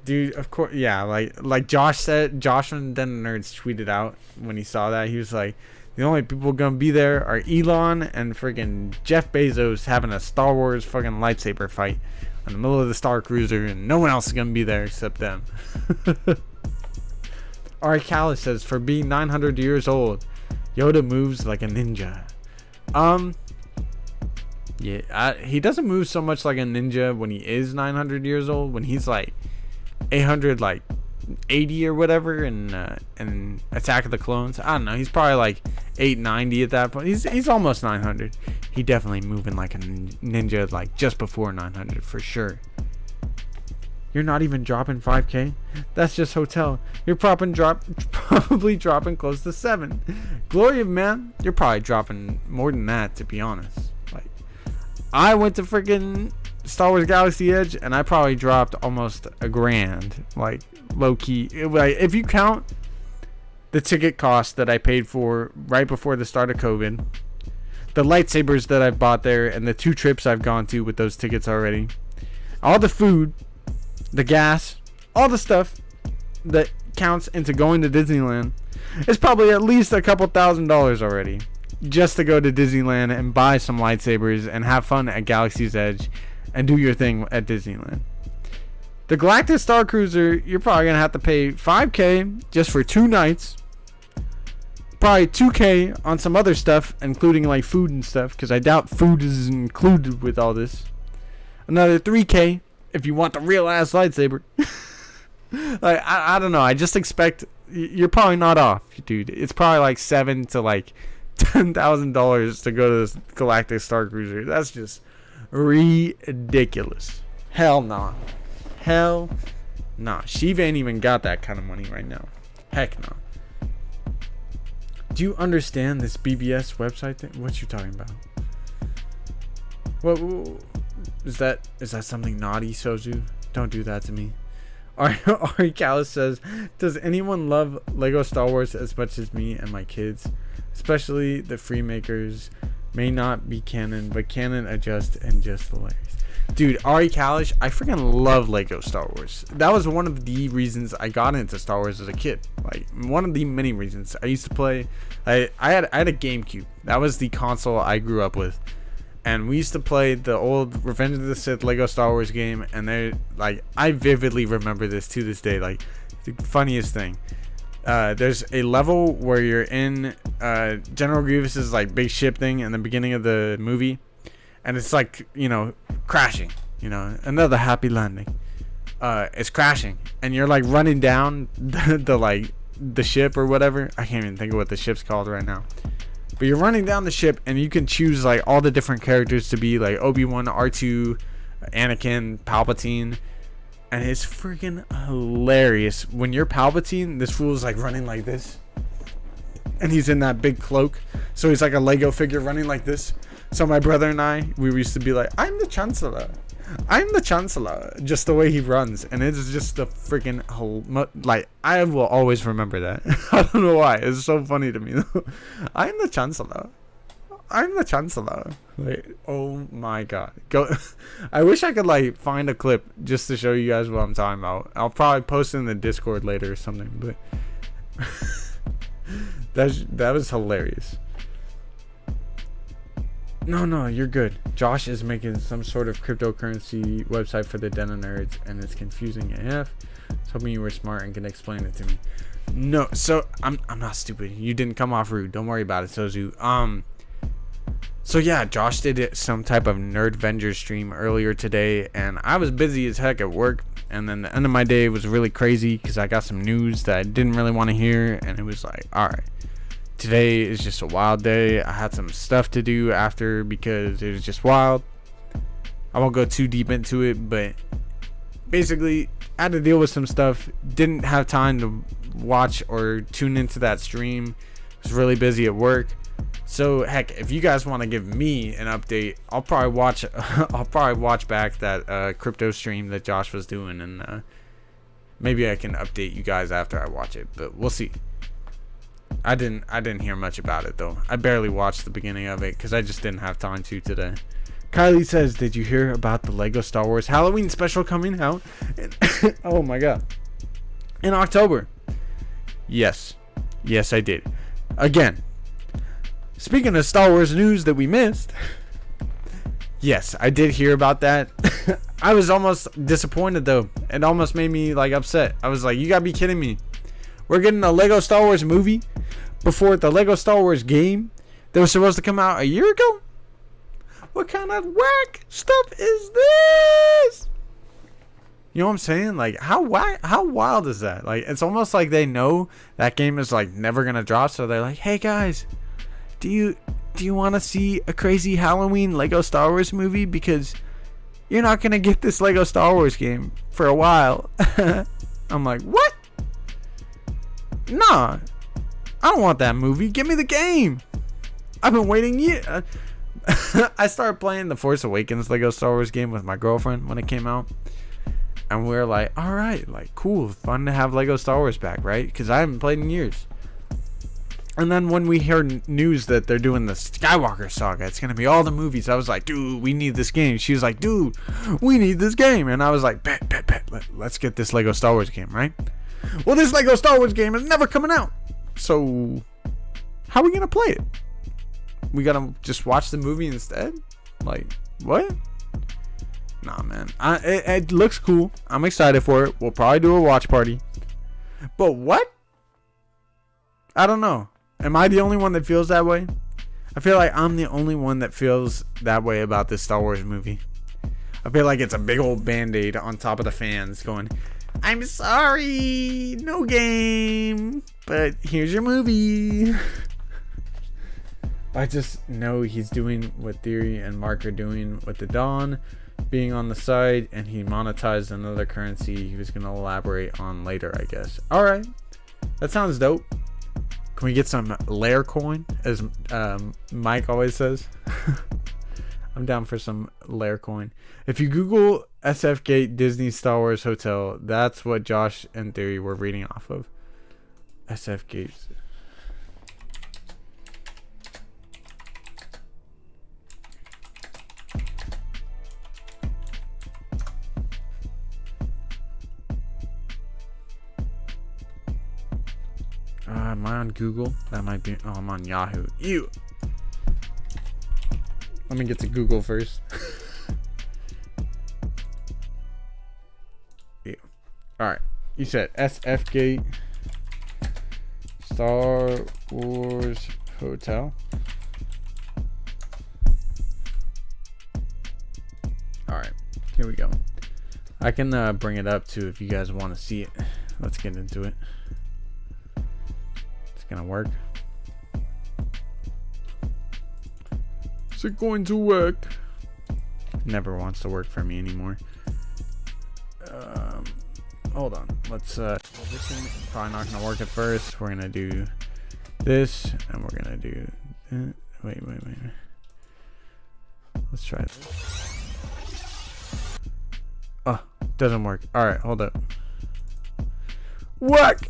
Dude, of course, yeah, like Josh said, Josh from Den Nerds tweeted out when he saw that. He was like, the only people gonna be there are Elon and friggin' Jeff Bezos having a Star Wars fucking lightsaber fight in the middle of the Star Cruiser, and no one else is gonna be there except them. Ari Callis says, for being 900 years old, Yoda moves like a ninja. Yeah, he doesn't move so much like a ninja when he is 900 years old. When he's like 880 or whatever in Attack of the Clones, I don't know, he's probably like 890 at that point. He's almost 900. He definitely moving like a ninja, like just before 900 for sure. You're not even dropping 5K? That's just hotel. You're probably dropping close to 7. Gloria, man, you're probably dropping more than that, to be honest. Like, I went to freaking Star Wars Galaxy Edge and I probably dropped almost $1,000, like low key. Like, if you count the ticket cost that I paid for right before the start of COVID, the lightsabers that I've bought there, and the 2 trips I've gone to with those tickets already, all the food, the gas, all the stuff that counts into going to Disneyland, it's probably at least a couple $1,000s already just to go to Disneyland and buy some lightsabers and have fun at Galaxy's Edge and do your thing at Disneyland. The Galactic Star Cruiser, you're probably gonna have to pay $5K just for 2 nights, probably $2K on some other stuff, including like food and stuff, because I doubt food is included with all this. Another $3K if you want the real ass lightsaber. Like, I don't know, I just expect you're probably not off, dude. It's probably like $7,000 to like $10,000 to go to this Galactic Star Cruiser. That's just ridiculous. Hell nah. Hell nah. Shiva ain't even got that kind of money right now. Heck no. Do you understand this BBS website thing? What you talking about? What is that? Is that something naughty, Sozu? Don't do that to me. Ari Callis says, does anyone love Lego Star Wars as much as me and my kids? Especially the free makers. May not be canon, but canon adjust and just hilarious. Dude, Ari Callis, I freaking love Lego Star Wars. That was one of the reasons I got into Star Wars as a kid. Like, one of the many reasons. I used to play, I had a GameCube. That was the console I grew up with. And we used to play the old Revenge of the Sith Lego Star Wars game, and they're like, I vividly remember this to this day. Like, the funniest thing, there's a level where you're in General Grievous's like big ship thing in the beginning of the movie, and it's like, you know, crashing, you know, another happy landing. It's crashing, and you're like running down the ship or whatever. I can't even think of what the ship's called right now. But you're running down the ship, and you can choose like all the different characters to be, like Obi-Wan, R2, Anakin, Palpatine, and it's freaking hilarious. When you're Palpatine, this fool is like running like this, and he's in that big cloak, so he's like a Lego figure running like this. So my brother and I, we used to be like, I'm the Chancellor, just the way he runs, and it's just a freaking like, I will always remember that. I don't know why, it's so funny to me. I'm the Chancellor. Like, oh my god, go. I wish I could like find a clip just to show you guys what I'm talking about. I'll probably post it in the Discord later or something, but that was hilarious. No, you're good. Josh is making some sort of cryptocurrency website for the Den of Nerds, and it's confusing AF. So hoping you were smart and can explain it to me. No, so I'm not stupid. You didn't come off rude. Don't worry about it, Sozu. So yeah, Josh did some type of Nerdvenger stream earlier today, and I was busy as heck at work. And then the end of my day was really crazy because I got some news that I didn't really want to hear, and it was like, all right. Today is just a wild day. I had some stuff to do after because it was just wild. I won't go too deep into it, but basically had to deal with some stuff. Didn't have time to watch or tune into that stream. Was really busy at work. So heck, if you guys want to give me an update, I'll probably watch back that crypto stream that Josh was doing, and maybe I can update you guys after I watch it. But we'll see. I didn't hear much about it though. I barely watched the beginning of it because I just didn't have time to today. Kylie says, "Did you hear about the Lego Star Wars Halloween special coming out?" Oh my god, in October. Yes, I did. Again, speaking of Star Wars news that we missed, yes, I did hear about that. I was almost disappointed though. It almost made me like upset. I was like, you gotta be kidding me. We're getting a Lego Star Wars movie before the Lego Star Wars game that was supposed to come out a year ago? What kind of whack stuff is this? You know what I'm saying? Like, how wild is that? Like, it's almost like they know that game is like never gonna drop, so they're like, hey guys, do you want to see a crazy Halloween Lego Star Wars movie? Because you're not gonna get this Lego Star Wars game for a while. I'm like, what? Nah, I don't want that movie. Give me the game. I've been waiting years. I started playing the Force Awakens Lego Star Wars game with my girlfriend when it came out, and we were like, all right, like, cool, fun to have Lego Star Wars back, right? Because I haven't played in years. And then when we heard news that they're doing the Skywalker saga, it's gonna be all the movies, I was like, dude, we need this game. She was like, dude, we need this game. And I was like, bet. Let's get this Lego Star Wars game, right? Well, this Lego Star Wars game is never coming out. So how are we gonna play it? We gotta just watch the movie instead? Like, what? Nah, man. It looks cool. I'm excited for it. We'll probably do a watch party. But what? I don't know. Am I the only one that feels that way? I feel like I'm the only one that feels that way about this Star Wars movie. I feel like it's a big old band-aid on top of the fans going, I'm sorry, no game, but here's your movie. I just know he's doing what Theory and Mark are doing with the Dawn being on the side, and he monetized another currency he was going to elaborate on later, I guess. Alright, that sounds dope. Can we get some lair coin, as Mike always says? I'm down for some lair coin. If you Google SF Gate Disney Star Wars Hotel, that's what Josh and Theory were reading off of. SF Gates. Am I on Google? That might be. Oh, I'm on Yahoo. Ew. Let me get to Google first. Ew. Alright. You said SF Gate Star Wars Hotel. Alright. Here we go. I can bring it up too if you guys want to see it. Let's get into it. Gonna work. Is it going to work? Never wants to work for me anymore. Hold on. Let's this is probably not gonna work at first. We're gonna do this, and we're gonna do wait. Let's try this. Oh, doesn't work. Alright, hold up. Work!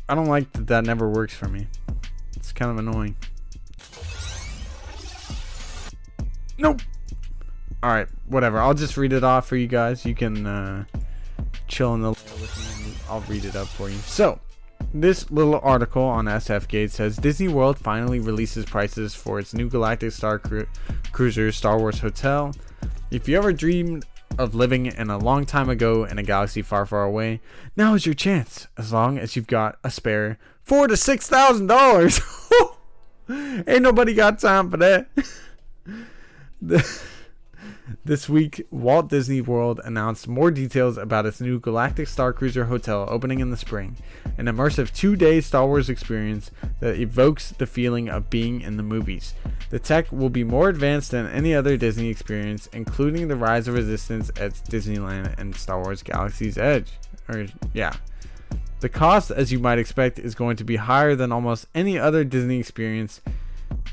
I don't like that never works for me. It's kind of annoying. Nope. Alright, whatever. I'll just read it off for you guys. You can chill in the layer with me and I'll read it up for you. So, this little article on SF Gate says Disney World finally releases prices for its new Galactic Star Cruiser Star Wars Hotel. If you ever dreamed of living in a long time ago in a galaxy far, far away, now is your chance. As long as you've got a spare $4,000 to $6,000. Ain't nobody got time for that. This week, Walt Disney World announced more details about its new Galactic Starcruiser Hotel opening in the spring, an immersive 2-day Star Wars experience that evokes the feeling of being in the movies. The tech will be more advanced than any other Disney experience, including the Rise of Resistance at Disneyland and Star Wars Galaxy's Edge. The cost, as you might expect, is going to be higher than almost any other Disney experience,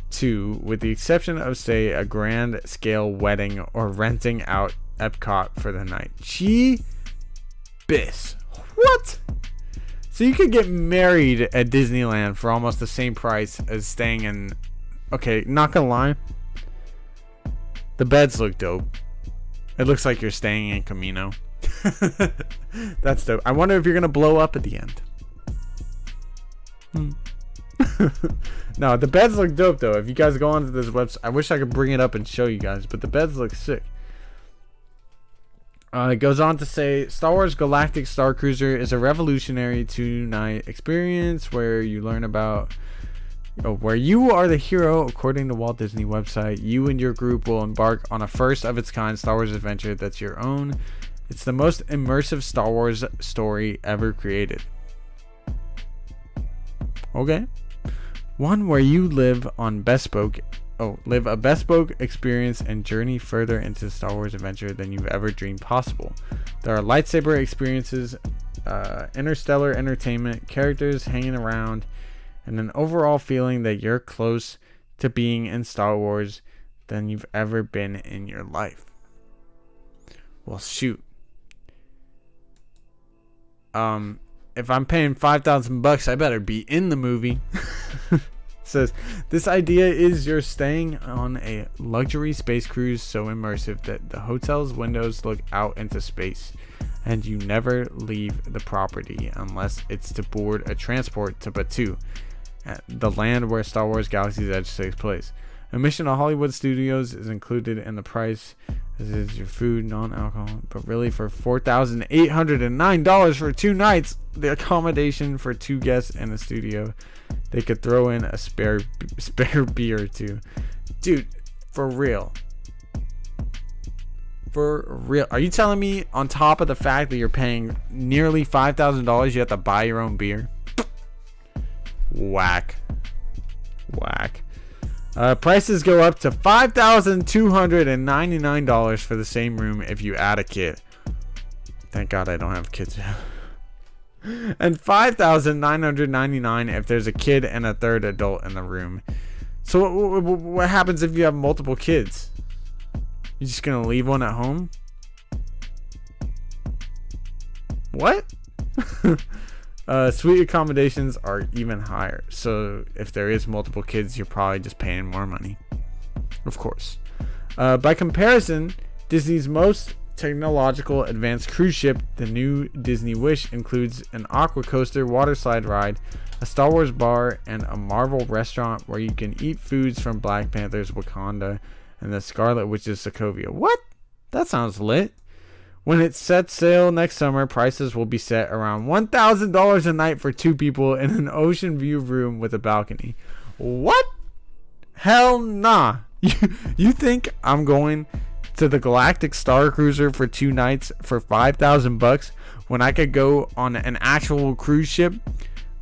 too, with the exception of, say, a grand scale wedding or renting out Epcot for the night. Gee-bis. What? So you could get married at Disneyland for almost the same price as staying in... Okay, not gonna lie. The beds look dope. It looks like you're staying in Camino. That's dope. I wonder if you're gonna blow up at the end. No, the beds look dope though. If you guys go onto this website, I wish I could bring it up and show you guys, but the beds look sick. It goes on to say, Star Wars Galactic Starcruiser is a revolutionary 2-night experience where you learn about where you are the hero. According to Walt Disney website, you and your group will embark on a first of its kind Star Wars adventure that's your own. It's the most immersive Star Wars story ever created. Okay. One where you live a bespoke experience and journey further into Star Wars adventure than you've ever dreamed possible. There are lightsaber experiences, interstellar entertainment, characters hanging around, and an overall feeling that you're close to being in Star Wars than you've ever been in your life. Well, shoot. If I'm paying $5,000, I better be in the movie. It says, this idea is you're staying on a luxury space cruise so immersive that the hotel's windows look out into space, and you never leave the property unless it's to board a transport to Batuu, the land where Star Wars Galaxy's Edge takes place. Admission to Hollywood Studios is included in the price, as is your food, non-alcohol, but really for $4,809 for 2 nights, the accommodation for 2 guests in a studio, they could throw in a spare beer or 2. Dude, for real. For real. Are you telling me on top of the fact that you're paying nearly $5,000, you have to buy your own beer? Whack. Prices go up to $5,299 for the same room if you add a kid. Thank God I don't have kids. And $5,999 if there's a kid and a third adult in the room. So what happens if you have multiple kids? You just gonna leave one at home? What? Suite accommodations are even higher. So if there is multiple kids, you're probably just paying more money. Of course. By comparison, Disney's most technological advanced cruise ship, the new Disney Wish, includes an aqua coaster, water slide ride, a Star Wars bar, and a Marvel restaurant where you can eat foods from Black Panther's Wakanda and the Scarlet Witch's Sokovia. What? That sounds lit. When it sets sail next summer, prices will be set around $1,000 a night for 2 people in an ocean view room with a balcony. What? Hell nah. You think I'm going to the Galactic Starcruiser for 2 nights for $5,000 when I could go on an actual cruise ship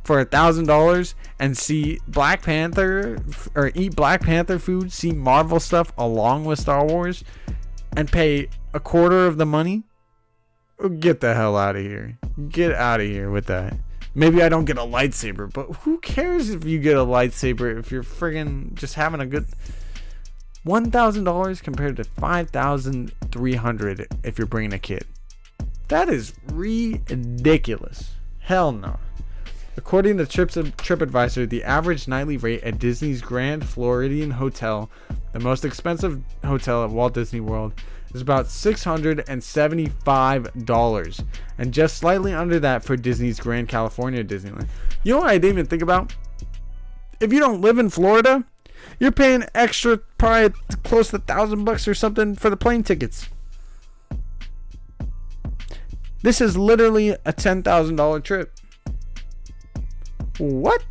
for $1,000 and see Black Panther or eat Black Panther food, see Marvel stuff along with Star Wars, and pay a quarter of the money? Get the hell out of here. Get out of here with that. Maybe I don't get a lightsaber, but who cares if you get a lightsaber if you're friggin' just having a good... $1,000 compared to $5,300 if you're bringing a kid. That is ridiculous. Hell no. According to TripAdvisor, the average nightly rate at Disney's Grand Floridian Hotel, the most expensive hotel at Walt Disney World, is about $675, and just slightly under that for Disney's Grand California Disneyland. You know what I didn't even think about? If you don't live in Florida, you're paying extra, probably close to $1,000 or something for the plane tickets. This is literally a $10,000 trip. What?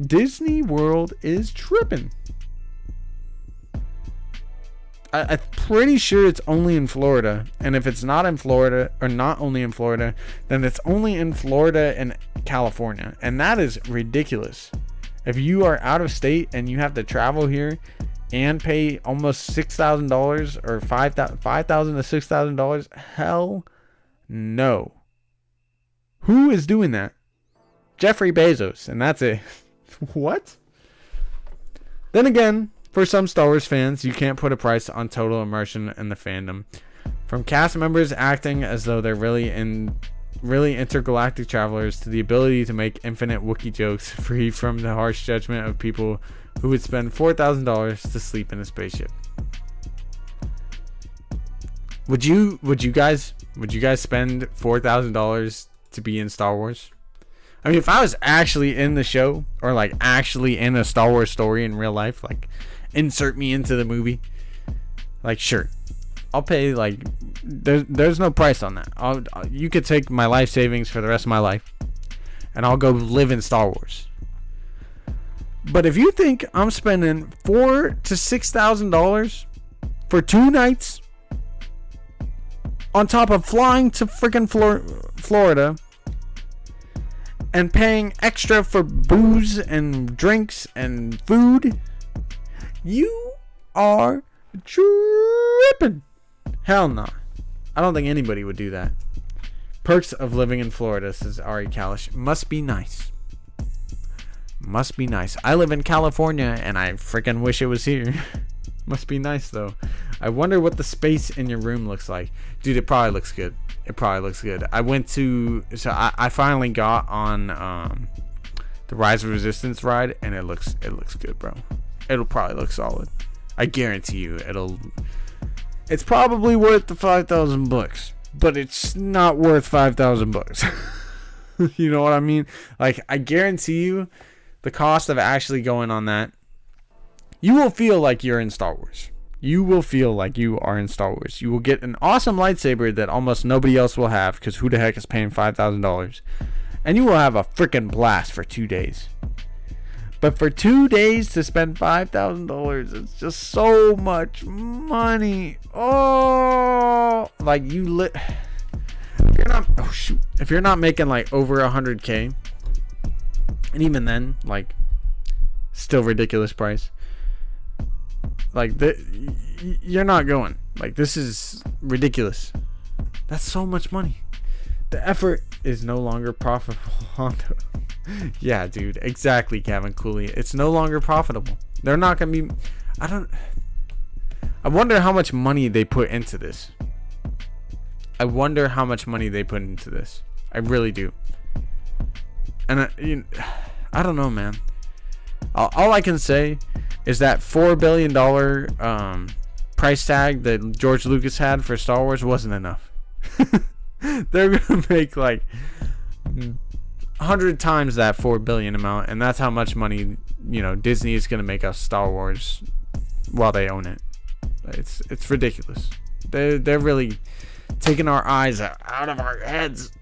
Disney World is tripping. I'm pretty sure it's only in Florida. And if it's not in Florida, or not only in Florida, then it's only in Florida and California. And that is ridiculous. If you are out of state and you have to travel here and pay almost $6,000 or $5,000 to $6,000, hell no. Who is doing that? Jeffrey Bezos, and that's it. What? Then again, for some Star Wars fans, you can't put a price on total immersion in the fandom. From cast members acting as though they're really intergalactic travelers, to the ability to make infinite Wookiee jokes free from the harsh judgment of people who would spend $4,000 to sleep in a spaceship. Would you guys spend $4,000 to be in Star Wars? I mean, if I was actually in the show, or like actually in a Star Wars story in real life, like insert me into the movie, like sure, I'll pay. Like there's no price on that. You could take my life savings for the rest of my life, and I'll go live in Star Wars. But if you think I'm spending $4,000 to $6,000 for 2 nights, on top of flying to freaking Florida, and paying extra for booze and drinks and food, you are tripping. Hell no. I don't think anybody would do that. Perks of living in Florida, says Ari Kalish. Must be nice. Must be nice. I live in California and I freaking wish it was here. Must be nice though. I wonder what the space in your room looks like. Dude, it probably looks good. It probably looks good. I finally got on the Rise of Resistance ride, and it looks good, bro. It'll probably look solid. I guarantee you it's probably worth the $5,000, but it's not worth $5,000. You know what I mean? Like, I guarantee you the cost of actually going on that, you will feel like you're in Star Wars. You will feel like you are in Star Wars. You will get an awesome lightsaber that almost nobody else will have, because who the heck is paying $5,000? And you will have a freaking blast for 2 days. But for 2 days to spend $5,000, it's just so much money. Oh, like if you're not making like over 100K, and even then, like, still ridiculous price. Like, you're not going. Like, this is ridiculous. That's so much money. The effort is no longer profitable. Yeah, dude. Exactly, Kevin Cooley. It's no longer profitable. They're not going to be... I wonder how much money they put into this. I really do. And I don't know, man. All I can say is that $4 billion price tag that George Lucas had for Star Wars wasn't enough. They're going to make like 100 times that $4 billion amount, and that's how much money, Disney is going to make us Star Wars while they own it. It's ridiculous. They're really taking our eyes out of our heads.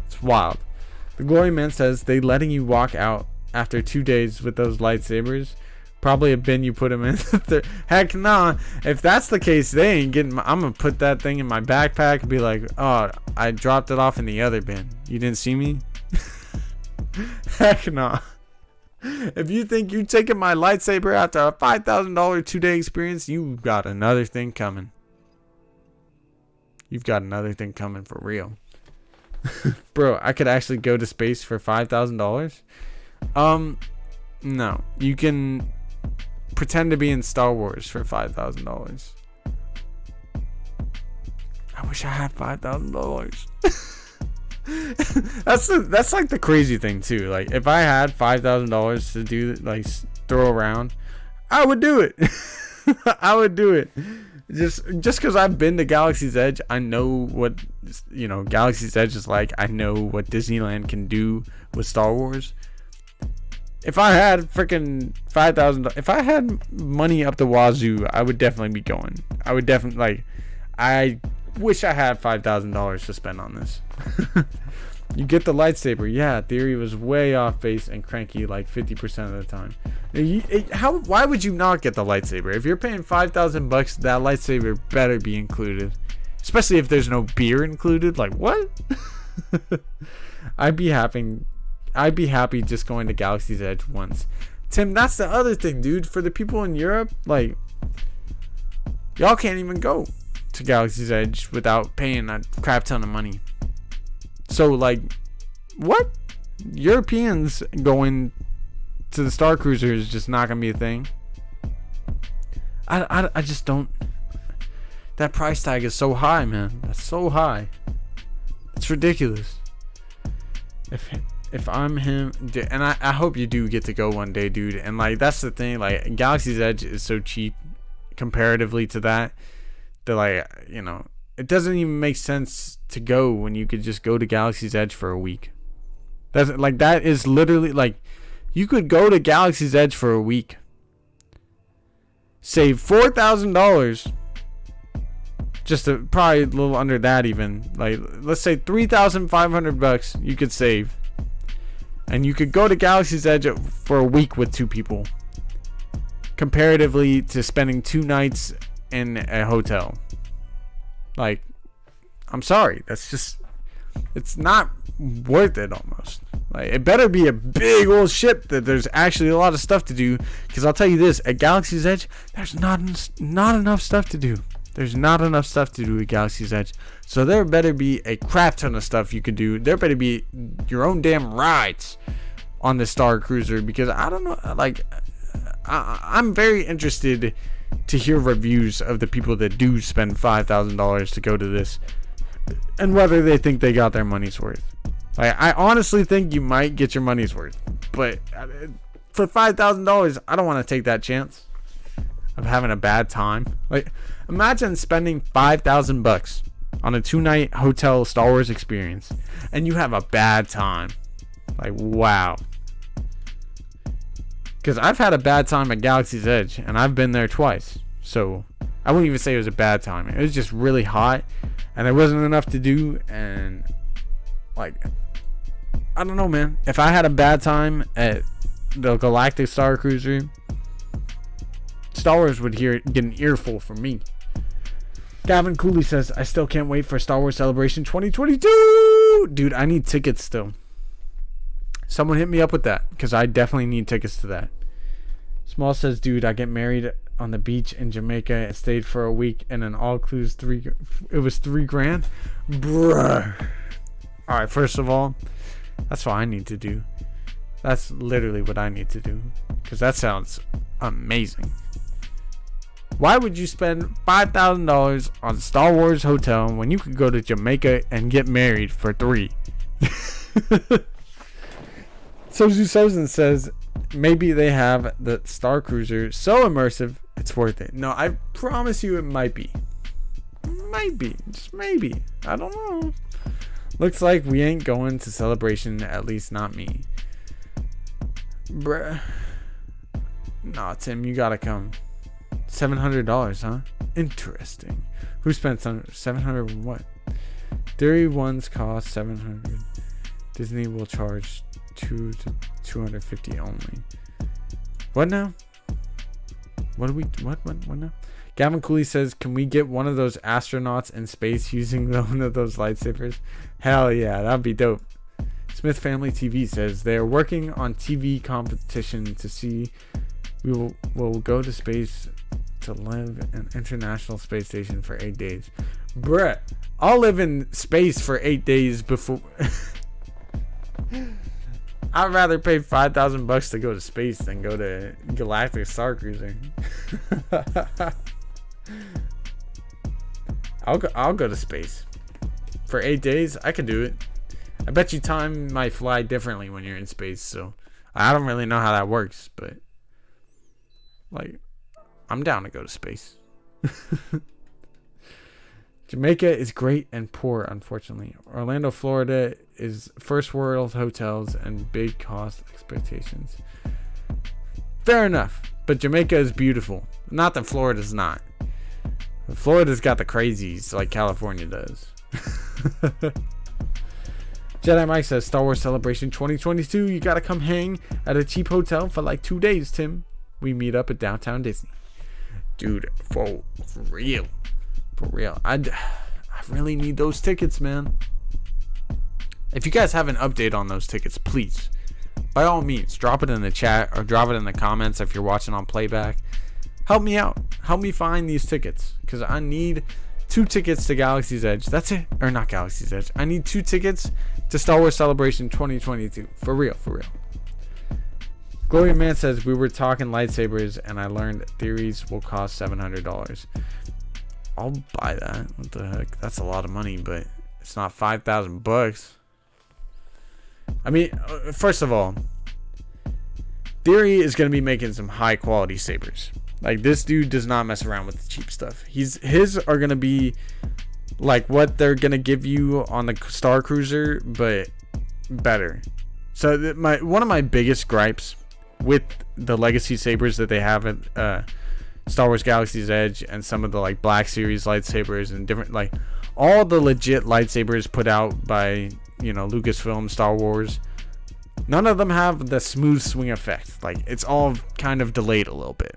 It's wild. The Glory Man says they letting you walk out after 2 days with those lightsabers. Probably a bin you put them in. Heck nah. If that's the case, they ain't getting. I'm gonna put that thing in my backpack and be like, oh, I dropped it off in the other bin. You didn't see me? Heck nah. If you think you're taking my lightsaber after a $5,000 2-day experience, you've got another thing coming. You've got another thing coming for real. Bro, I could actually go to space for $5,000. No, you can pretend to be in Star Wars for $5,000. I wish I had $5,000. That's like the crazy thing too. Like, if I had $5,000 to do, like, throw around, I would do it. I would do it. Just because I've been to Galaxy's Edge, I know what Galaxy's Edge is like. I know what Disneyland can do with Star Wars. If I had freaking $5,000, if I had money up the wazoo, I would definitely be going. I would definitely, like, I wish I had $5,000 to spend on this. You get the lightsaber. Yeah, theory was way off base and cranky like 50% of the time. Why would you not get the lightsaber? If you're paying $5,000, that lightsaber better be included. Especially if there's no beer included. Like, what? I'd be happy just going to Galaxy's Edge once. Tim, that's the other thing, dude. For the people in Europe, like, y'all can't even go to Galaxy's Edge without paying a crap ton of money. So, like, what? Europeans going to the Star Cruiser is just not gonna be a thing. I just don't. That price tag is so high, man. That's so high. It's ridiculous. If I'm him, and I hope you do get to go one day, dude. And like, that's the thing. Like, Galaxy's Edge is so cheap comparatively to that like, you know, it doesn't even make sense to go when you could just go to Galaxy's Edge for a week. That's like, that is literally like, you could go to Galaxy's Edge for a week, save $4,000, just probably a little under that even. Like, let's say $3,500 you could save, and you could go to Galaxy's Edge for a week with 2 people, comparatively to spending 2 nights in a hotel. Like, I'm sorry, that's just, it's not worth it almost. Like, it better be a big old ship that there's actually a lot of stuff to do, because I'll tell you this, at Galaxy's Edge, there's not enough stuff to do. There's not enough stuff to do at Galaxy's Edge. So there better be a crap ton of stuff you could do. There better be your own damn rides on the Star Cruiser, because I don't know, like, I'm very interested to hear reviews of the people that do spend $5,000 to go to this, and whether they think they got their money's worth. Like, I honestly think you might get your money's worth, but for $5,000, I don't want to take that chance of having a bad time. Like, imagine spending $5,000 on a 2-night hotel Star Wars experience, and you have a bad time. Like, wow. Because I've had a bad time at Galaxy's Edge, and I've been there twice. So, I wouldn't even say it was a bad time. It was just really hot, and there wasn't enough to do, and, like, I don't know, man. If I had a bad time at the Galactic Star Cruiser, Star Wars would get an earful from me. Gavin Cooley says, I still can't wait for Star Wars Celebration 2022. Dude, I need tickets still. Someone hit me up with that, because I definitely need tickets to that. Small says, dude, I get married on the beach in Jamaica and stayed for a week and an all-inclusive $3,000. Bruh. Alright, first of all, that's what I need to do. That's literally what I need to do, because that sounds amazing. Why would you spend $5,000 on Star Wars hotel when you could go to Jamaica and get married for $3,000? Sozu Sozen says, maybe they have the Star Cruiser so immersive it's worth it. No, I promise you it might be. Might be. Just maybe. I don't know. Looks like we ain't going to Celebration, at least not me. Bruh. Nah, Tim, you gotta come. $700, huh? Interesting. Who spent $700 what? Theory ones cost $700. Disney will charge $200 to $250 only. What now? What now? Gavin Cooley says, can we get one of those astronauts in space using one of those lightsabers? Hell yeah, that'd be dope. Smith Family TV says they're working on TV competition to see we will go to space to live an international space station for 8 days. Bruh, I'll live in space for 8 days before. I'd rather pay $5,000 to go to space than go to Galactic Star Cruiser. I'll go to space for 8 days. I could do it. I bet you time might fly differently when you're in space, so I don't really know how that works, but like, I'm down to go to space. Jamaica is great and poor, unfortunately. Orlando, Florida is first world hotels and big cost expectations. Fair enough, but Jamaica is beautiful. Not that Florida's not. Florida's got the crazies like California does. Jedi Mike says, Star Wars Celebration 2022. You gotta come hang at a cheap hotel for like 2 days, Tim. We meet up at downtown Disney. Dude, for real. For real. I really need those tickets, man. If you guys have an update on those tickets, please, by all means, drop it in the chat or drop it in the comments if you're watching on playback. Help me out. Help me find these tickets, because I need 2 tickets to Galaxy's Edge. That's it. Or not Galaxy's Edge. I need 2 tickets to Star Wars Celebration 2022. For real, for real. Gloria Man says, we were talking lightsabers and I learned theories will cost $700. I'll buy that. What the heck? That's a lot of money, but it's not $5,000. I mean, first of all, Theory is going to be making some high quality sabers. Like, this dude does not mess around with the cheap stuff. His are going to be like what they're going to give you on the Star Cruiser, but better. So one of my biggest gripes with the legacy sabers that they have at Star Wars Galaxy's Edge and some of the like Black Series lightsabers and different, like all the legit lightsabers put out by, you know, Lucasfilm, Star Wars, none of them have the smooth swing effect. Like, it's all kind of delayed a little bit.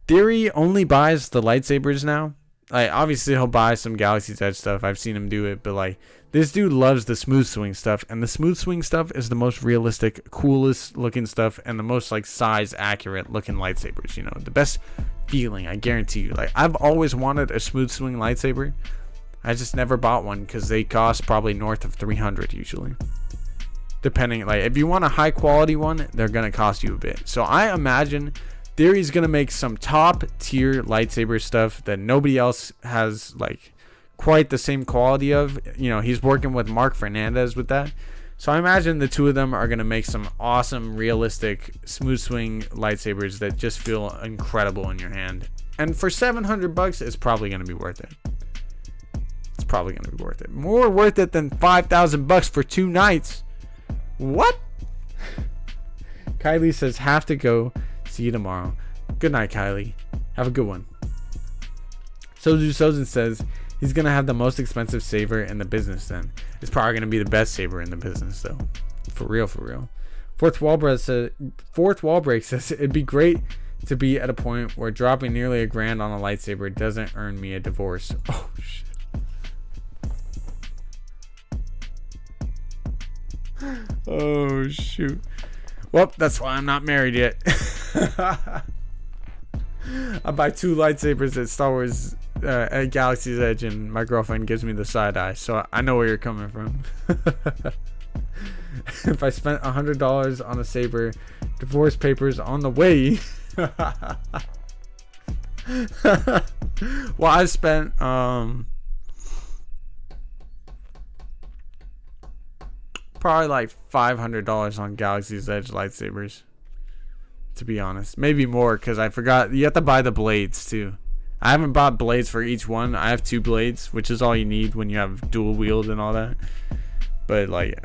Theory only buys the lightsabers now. Like, obviously he'll buy some Galaxy's Edge stuff. I've seen him do it, but like, this dude loves the smooth swing stuff, and the smooth swing stuff is the most realistic, coolest looking stuff, and the most like size accurate looking lightsabers. You know, the best feeling, I guarantee you. Like, I've always wanted a smooth swing lightsaber. I just never bought one because they cost probably north of 300 usually. Depending, like, if you want a high quality one, they're gonna cost you a bit. So I imagine Theory's gonna make some top tier lightsaber stuff that nobody else has like quite the same quality of. You know, he's working with Mark Fernandez with that. So I imagine the two of them are gonna make some awesome, realistic, smooth swing lightsabers that just feel incredible in your hand. And for $700, it's probably gonna be worth it. It's probably gonna be worth it. More worth it than $5,000 for 2 nights. What? Kylie says, have to go. See you tomorrow. Good night, Kylie. Have a good one. Soju Sozin says he's gonna have the most expensive saber in the business. Then it's probably gonna be the best saber in the business, though. For real, for real. Fourth wall break says it'd be great to be at a point where dropping nearly $1,000 on a lightsaber doesn't earn me a divorce. Oh shit. Oh shoot. Well, that's why I'm not married yet. I buy 2 lightsabers at Star Wars at Galaxy's Edge, and my girlfriend gives me the side eye, so I know where you're coming from. If I spent $100 on a saber, divorce papers on the way. Well, I spent probably like $500 on Galaxy's Edge lightsabers, to be honest. Maybe more, because I forgot you have to buy the blades too. I haven't bought blades for each one. I have 2 blades, which is all you need when you have dual wield and all that. But like,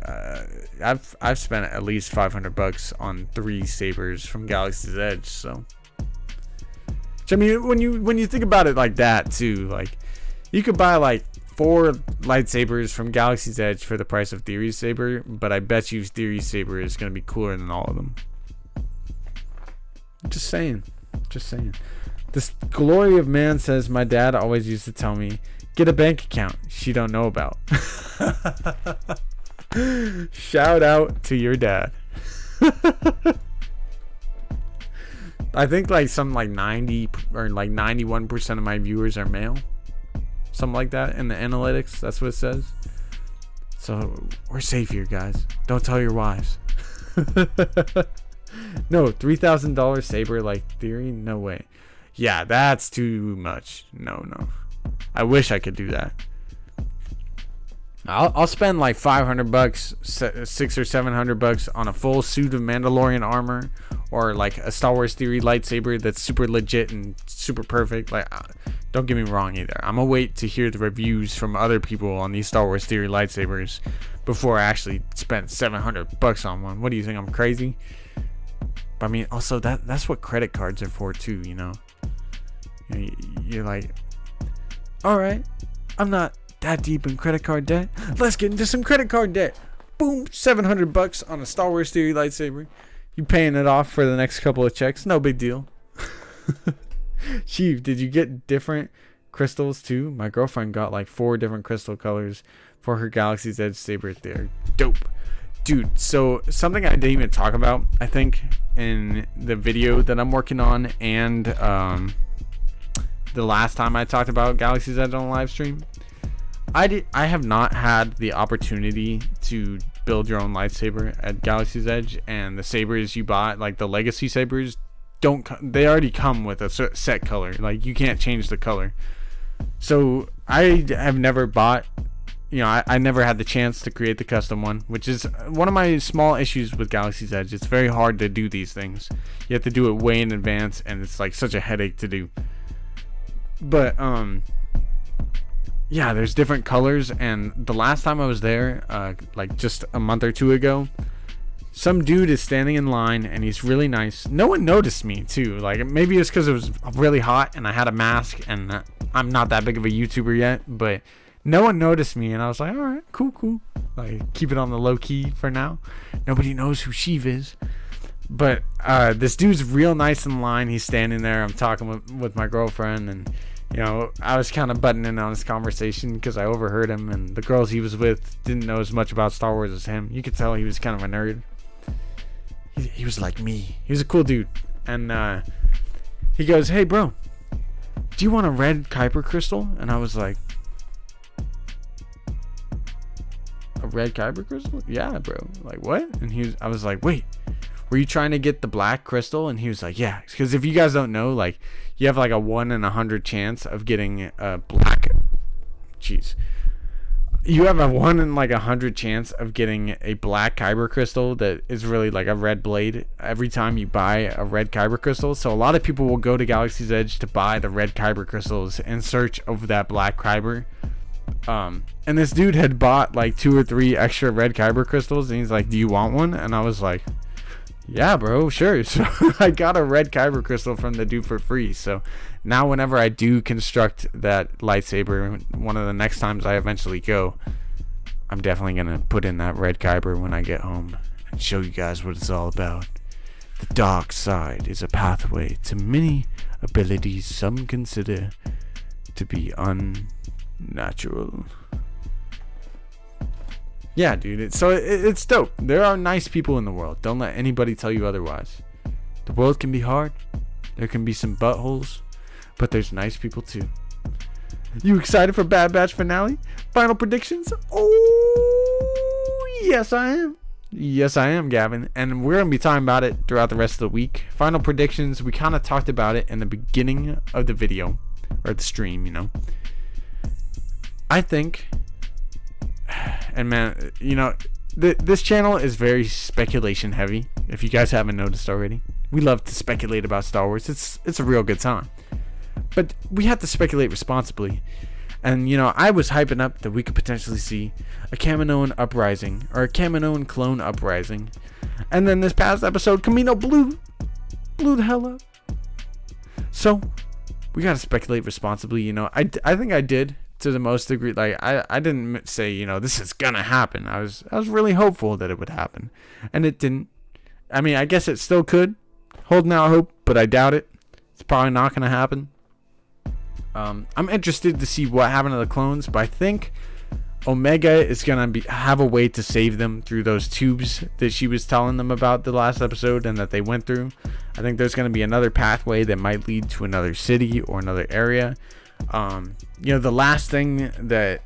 I've spent at least $500 on 3 sabers from Galaxy's Edge. So, which, I mean, when you think about it like that too, like, you could buy like 4 lightsabers from Galaxy's Edge for the price of Theory's saber, but I bet you Theory's saber is going to be cooler than all of them. Just saying. Just saying. This Glory of Man says, my dad always used to tell me, get a bank account she don't know about. Shout out to your dad. I think like some like 90 or like 91% of my viewers are male. Something like that in the analytics. That's what it says. So we're safe here, guys. Don't tell your wives. No, $3,000 saber like Theory? No way. Yeah, that's too much. No. I wish I could do that. I'll spend like $500, $600 or $700 on a full suit of Mandalorian armor, or like a Star Wars Theory lightsaber that's super legit and super perfect. Like, don't get me wrong either. I'm gonna wait to hear the reviews from other people on these Star Wars Theory lightsabers before I actually spend $700 on one. What do you think? I'm crazy? But I mean, also that's what credit cards are for too. You know, you're like, all right, I'm not that deep in credit card debt? Let's get into some credit card debt. Boom, $700 on a Star Wars Theory lightsaber. You paying it off for the next couple of checks? No big deal. Chief, did you get different crystals too? My girlfriend got like 4 different crystal colors for her Galaxy's Edge saber. They're dope. Dude, so something I didn't even talk about, I think, in the video that I'm working on, and the last time I talked about Galaxy's Edge on a live stream, I have not had the opportunity to build your own lightsaber at Galaxy's Edge, and the sabers you bought, like the legacy sabers, they already come with a set color. Like, you can't change the color. So I have never bought, I never had the chance to create the custom one, which is one of my small issues with Galaxy's Edge. It's very hard to do these things. You have to do it way in advance, and it's like such a headache to do. But yeah, there's different colors, and the last time I was there, like just a month or 2 ago, some dude is standing in line, and he's really nice. No one noticed me too. Like, maybe it's because it was really hot and I had a mask, and I'm not that big of a YouTuber yet, but no one noticed me, and I was like, all right, cool. Like, keep it on the low key for now. Nobody knows who Sheev is. But this dude's real nice in line. He's standing there. I'm talking with my girlfriend, and I was kind of butting in on his conversation because I overheard him, and the girls he was with didn't know as much about Star Wars as him. You could tell he was kind of a nerd. He was like me. He was a cool dude. And he goes, hey, bro, do you want a red Kyber crystal? And I was like, a red Kyber crystal? Yeah, bro. Like, what? And I was like, wait, were you trying to get the black crystal? And he was like, yeah. Because if you guys don't know, like, you have like a 1 in 100 chance of getting a black. Jeez. You have a 1 in like 100 chance of getting a black Kyber crystal that is really like a red blade every time you buy a red Kyber crystal. So a lot of people will go to Galaxy's Edge to buy the red Kyber crystals in search of that black Kyber. And this dude had bought like 2 or 3 extra red Kyber crystals, and he's like, do you want one? And I was like, yeah, bro, sure. So I got a red Kyber crystal from the dude for free. So now whenever I do construct that lightsaber, one of the next times I eventually go, I'm definitely going to put in that red Kyber when I get home and show you guys what it's all about. The dark side is a pathway to many abilities some consider to be unnatural. Yeah, dude. It's dope. There are nice people in the world. Don't let anybody tell you otherwise. The world can be hard. There can be some buttholes. But there's nice people too. You excited for Bad Batch finale? Final predictions? Oh, yes I am. Yes I am, Gavin. And we're going to be talking about it throughout the rest of the week. Final predictions. We kind of talked about it in the beginning of the video. Or the stream, I think... And man, this channel is very speculation heavy. If you guys haven't noticed already, we love to speculate about Star Wars. It's a real good time, but we have to speculate responsibly. And I was hyping up that we could potentially see a Kaminoan uprising or a Kaminoan clone uprising, and then this past episode, Kamino blew the hell up. So we gotta speculate responsibly. I think I did. To the most degree. Like, I didn't say this is gonna happen. I was really hopeful that it would happen, and it didn't. I mean, I guess it still could. Holding out hope, but I doubt it. It's probably not gonna happen. I'm interested to see what happened to the clones, but I think Omega is gonna have a way to save them through those tubes that she was telling them about the last episode and that they went through. I think there's gonna be another pathway that might lead to another city or another area. The last thing that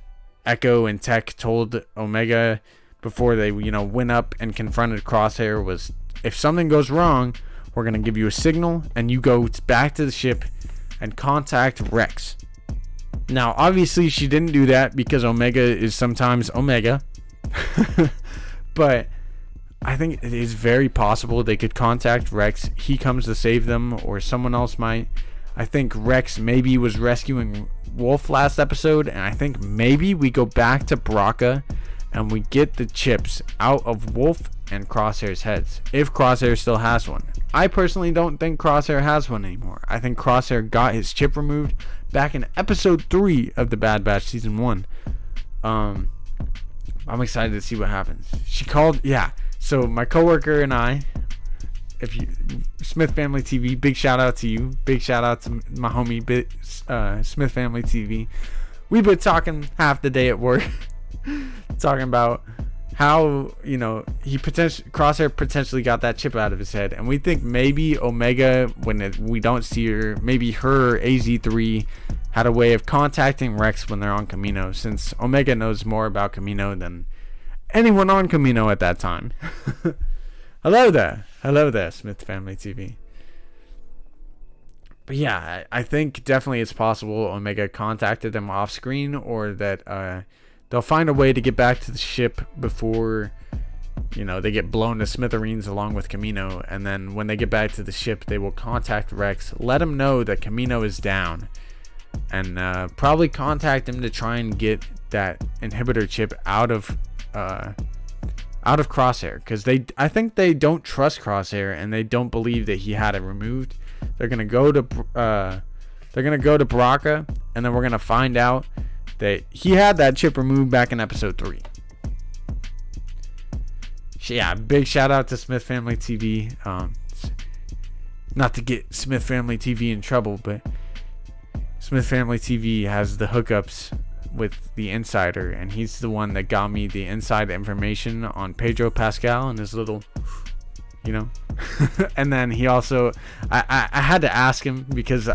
Echo and Tech told Omega before they went up and confronted Crosshair was, if something goes wrong, we're gonna give you a signal and you go back to the ship and contact Rex. Now obviously she didn't do that because Omega is sometimes Omega. But I think it is very possible they could contact Rex. He comes to save them, or someone else might. I think Rex maybe was rescuing Wolf last episode, and I think maybe we go back to Braca and we get the chips out of Wolf and Crosshair's heads, if Crosshair still has one. I personally don't think Crosshair has one anymore. I think Crosshair got his chip removed back in episode 3 of the Bad Batch season 1. I'm excited to see what happens. She called, yeah. So my coworker and I, Smith Family TV, big shout out to you. Big shout out to my homie, Smith Family TV. We've been talking half the day at work, talking about how, Crosshair potentially got that chip out of his head, and we think maybe Omega, we don't see her, maybe her AZ3 had a way of contacting Rex when they're on Kamino, since Omega knows more about Kamino than anyone on Kamino at that time. Hello there, Smith Family TV. But yeah, I think definitely it's possible Omega contacted them off screen, or that they'll find a way to get back to the ship before, they get blown to smithereens along with Kamino. And then when they get back to the ship, they will contact Rex, let him know that Kamino is down, and probably contact him to try and get that inhibitor chip out of Crosshair, because I think they don't trust Crosshair, and they don't believe that he had it removed. They're gonna go to Baraka, and then we're gonna find out that he had that chip removed back in episode 3. Yeah, big shout out to Smith Family TV. Not to get Smith Family TV in trouble, but Smith Family TV has the hookups with the insider, and he's the one that got me the inside information on Pedro Pascal and his little, and then he also, I had to ask him, because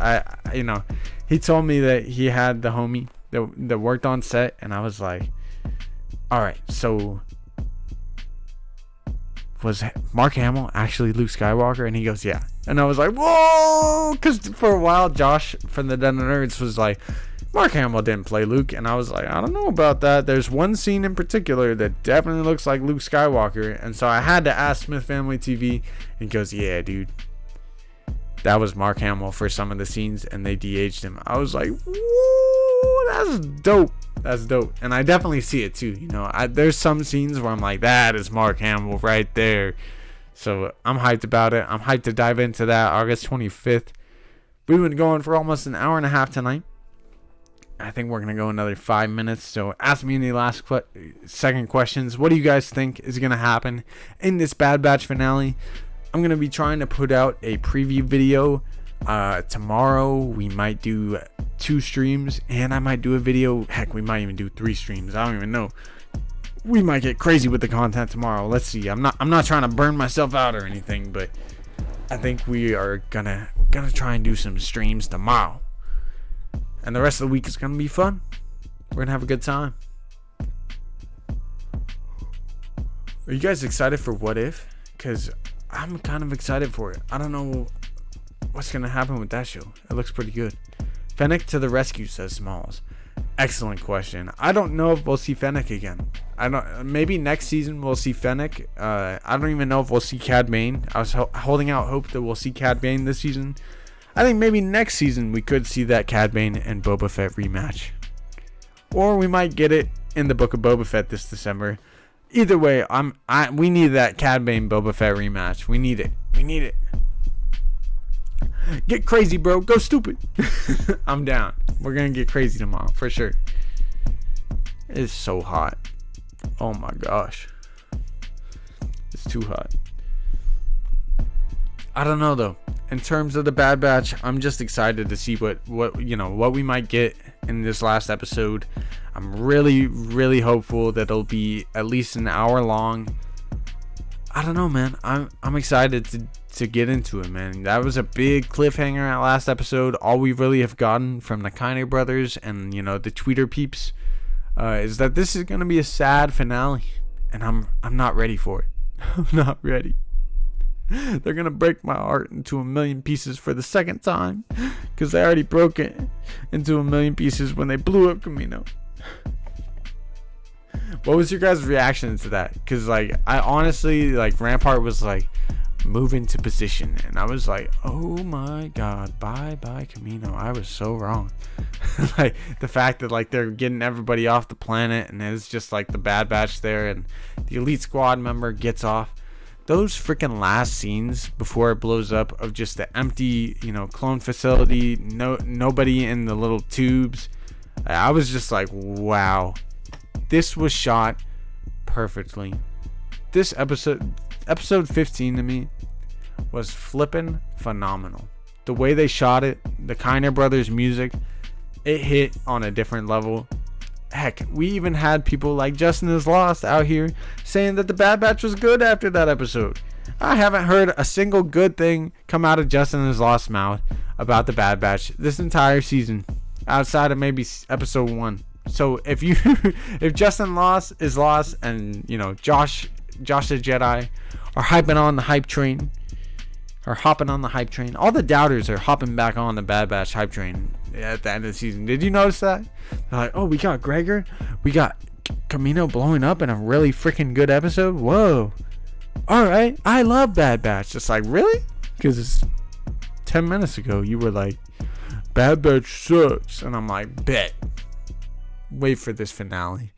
he told me that he had the homie that worked on set, and I was like, all right, so was Mark Hamill actually Luke Skywalker? And he goes, yeah. And I was like, whoa, because for a while Josh from the Den of Nerds was like, Mark Hamill didn't play Luke, and I was like, I don't know about that. There's one scene in particular that definitely looks like Luke Skywalker, and so I had to ask Smith Family TV, and he goes, yeah, dude, that was Mark Hamill for some of the scenes, and they de-aged him. I was like, woo, that's dope. That's dope. And I definitely see it too. There's some scenes where I'm like, that is Mark Hamill right there. So I'm hyped about it. I'm hyped to dive into that August 25th. We've been going for almost an hour and a half tonight. I think we're going to go another 5 minutes. So ask me any second questions. What do you guys think is going to happen in this Bad Batch finale? I'm going to be trying to put out a preview video tomorrow. We might do 2 streams, and I might do a video. Heck, we might even do 3 streams. I don't even know. We might get crazy with the content tomorrow. Let's see. I'm not trying to burn myself out or anything, but I think we are gonna try and do some streams tomorrow. And the rest of the week is gonna be fun. We're gonna have a good time. Are you guys excited for What If? Because I'm kind of excited for it. I don't know what's gonna happen with that show. It looks pretty good. Fennec to the rescue, says Smalls. Excellent question. I don't know if we'll see Fennec again. Maybe next season we'll see Fennec. I don't even know if we'll see Cad Bane. I was holding out hope that we'll see Cad Bane this season. I think maybe next season we could see that Cad Bane and Boba Fett rematch. Or we might get it in the Book of Boba Fett this December. Either way, we need that Cad Bane Boba Fett rematch. We need it. Get crazy, bro. Go stupid. I'm down. We're gonna get crazy tomorrow for sure. It's so hot. Oh my gosh. It's too hot. I don't know though. In terms of the Bad Batch, I'm just excited to see what we might get in this last episode. I'm really hopeful that it'll be at least an hour long. I don't know, man. I'm excited to get into it, man. That was a big cliffhanger at last episode. All we really have gotten from the Kine brothers and the Tweeter peeps is that this is gonna be a sad finale, and I'm not ready for it. I'm not ready. They're gonna break my heart into a million pieces for the second time, because they already broke it into a million pieces when they blew up Kamino. What was your guys' reaction to that? Because I honestly, Rampart was move into position, and I was like, oh my god, bye Kamino. I was so wrong. The fact that they're getting everybody off the planet, and it's just the Bad Batch there, and the elite squad member gets off. Those freaking last scenes before it blows up, of just the empty clone facility, nobody in the little tubes, I was just like, wow, This was shot perfectly. This episode 15 to me, was flippin' phenomenal. The way they shot it, the Kiner brothers music, it hit on a different level. Heck, we even had people like Justin is Lost out here saying that the Bad Batch was good after that episode. I haven't heard a single good thing come out of Justin is Lost's mouth about the Bad Batch this entire season, outside of maybe episode 1. So if Justin is Lost and Josh the Jedi are hyping on the hype train, or hopping on the hype train, all the doubters are hopping back on the Bad Batch hype train at the end of the season. Did you notice that? They're like, oh, we got Gregor, we got Camino blowing up in a really freaking good episode. Whoa, all right, I love Bad Batch. Just like, really? Because 10 minutes ago you were like, Bad Batch sucks, and I'm like, bet. Wait for this finale.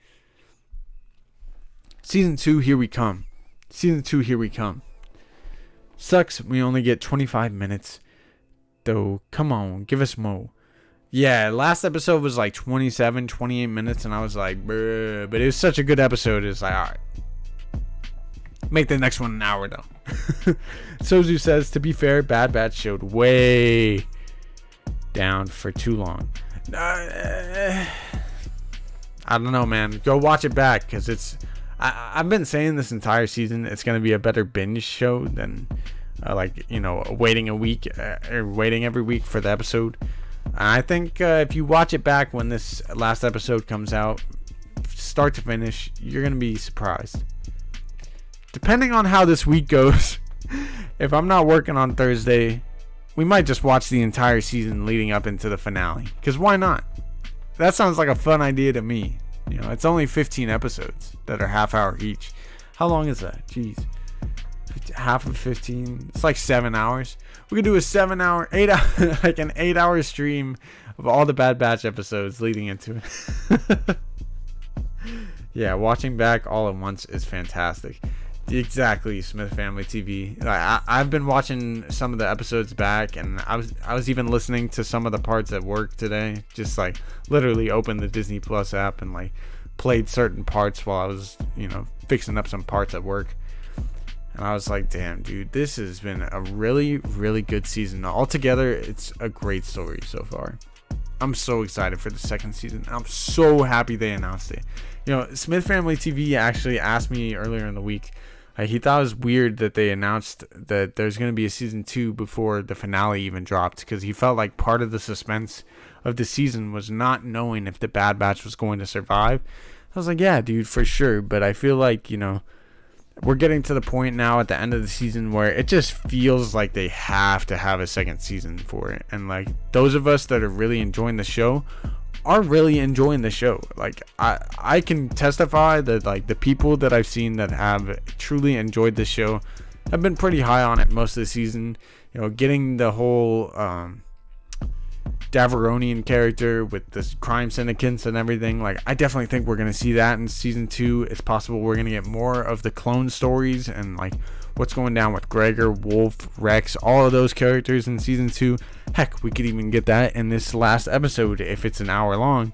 Season 2, here we come. Season 2, here we come. Sucks we only get 25 minutes. Though, come on, give us more. Yeah, last episode was like 27, 28 minutes, and I was like, bruh. But it was such a good episode, it's like, alright. Make the next one an hour, though. Sozu says, to be fair, Bad Batch showed way down for too long. I don't know, man. Go watch it back, because it's... I've been saying this entire season it's going to be a better binge show than waiting a week or waiting every week for the episode. I think if you watch it back when this last episode comes out, start to finish, you're going to be surprised. Depending on how this week goes, if I'm not working on Thursday, we might just watch the entire season leading up into the finale. Because why not? That sounds like a fun idea to me. It's only 15 episodes that are half hour each. How long is that? Jeez. Half of 15. It's like 7 hours. We could do a 7 hour, 8 hour, like an 8 hour stream of all the Bad Batch episodes leading into it. Yeah, watching back all at once is fantastic. Exactly, Smith Family TV. I've been watching some of the episodes back, and I was even listening to some of the parts at work today. Just like literally opened the Disney Plus app and like played certain parts while I was fixing up some parts at work. And I was like, damn, dude, this has been a really, really good season. Altogether, it's a great story so far. I'm so excited for the second season. I'm so happy they announced it. Smith Family TV actually asked me earlier in the week. He thought it was weird that they announced that there's going to be a season 2 before the finale even dropped, because he felt like part of the suspense of the season was not knowing if the Bad Batch was going to survive. I was like, yeah, dude, for sure. But I feel like, we're getting to the point now at the end of the season where it just feels like they have to have a second season for it. And like those of us that are really enjoying the show are really enjoying the show. Like I can testify that like the people that I've seen that have truly enjoyed the show have been pretty high on it most of the season. Getting the whole Daveronian character with the crime syndicates and everything. Like I definitely think we're gonna see that in season 2. It's possible we're gonna get more of the clone stories and like what's going down with Gregor, Wolf, Rex, all of those characters in season 2. Heck, we could even get that in this last episode if it's an hour long.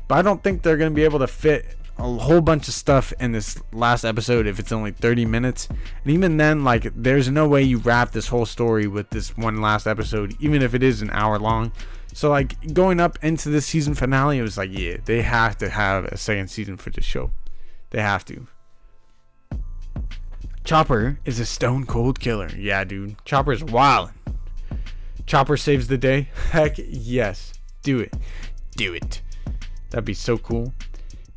But I don't think they're going to be able to fit a whole bunch of stuff in this last episode if it's only 30 minutes. And even then, like, there's no way you wrap this whole story with this one last episode, even if it is an hour long. So, like, going up into this season finale, it was like, yeah, they have to have a second season for this show. They have to. Chopper is a stone cold killer. Yeah, dude. Chopper's wildin'. Chopper saves the day. Heck yes. Do it. Do it. That'd be so cool.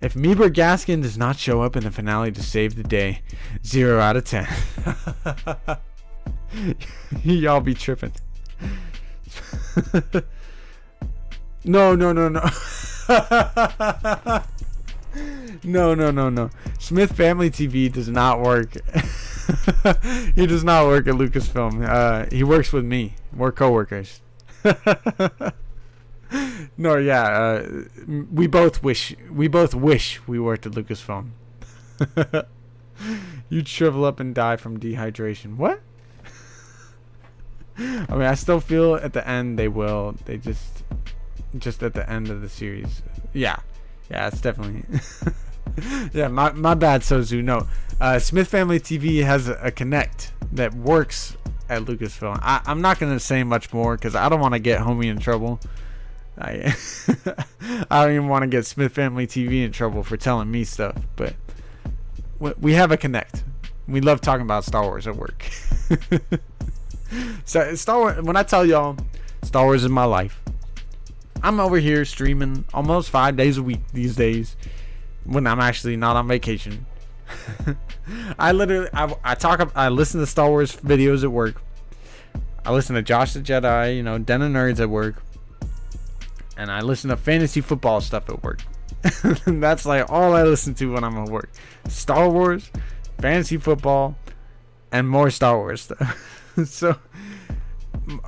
If Meeber Gaskin does not show up in the finale to save the day, 0 out of 10. Y'all be tripping. No. No. Smith Family TV does not work. He does not work at Lucasfilm. He works with me. We're co-workers. No, yeah. We both wish we worked at Lucasfilm. You'd shrivel up and die from dehydration. What? I mean, I still feel at the end they will. They just at the end of the series. Yeah, it's definitely Yeah, my bad, Sozu. No, Smith Family TV has a Connect that works at Lucasfilm. I'm not gonna say much more because I don't want to get homie in trouble. I don't even want to get Smith Family TV in trouble for telling me stuff, but we have a Connect. We love talking about Star Wars at work. So Star Wars, when I tell y'all Star Wars is my life, I'm over here streaming almost 5 days a week these days when I'm actually not on vacation. I listen to Star Wars videos at work. I listen to Josh the Jedi, Den of Nerds at work. And I listen to fantasy football stuff at work. That's like all I listen to when I'm at work. Star Wars, fantasy football, and more Star Wars stuff. So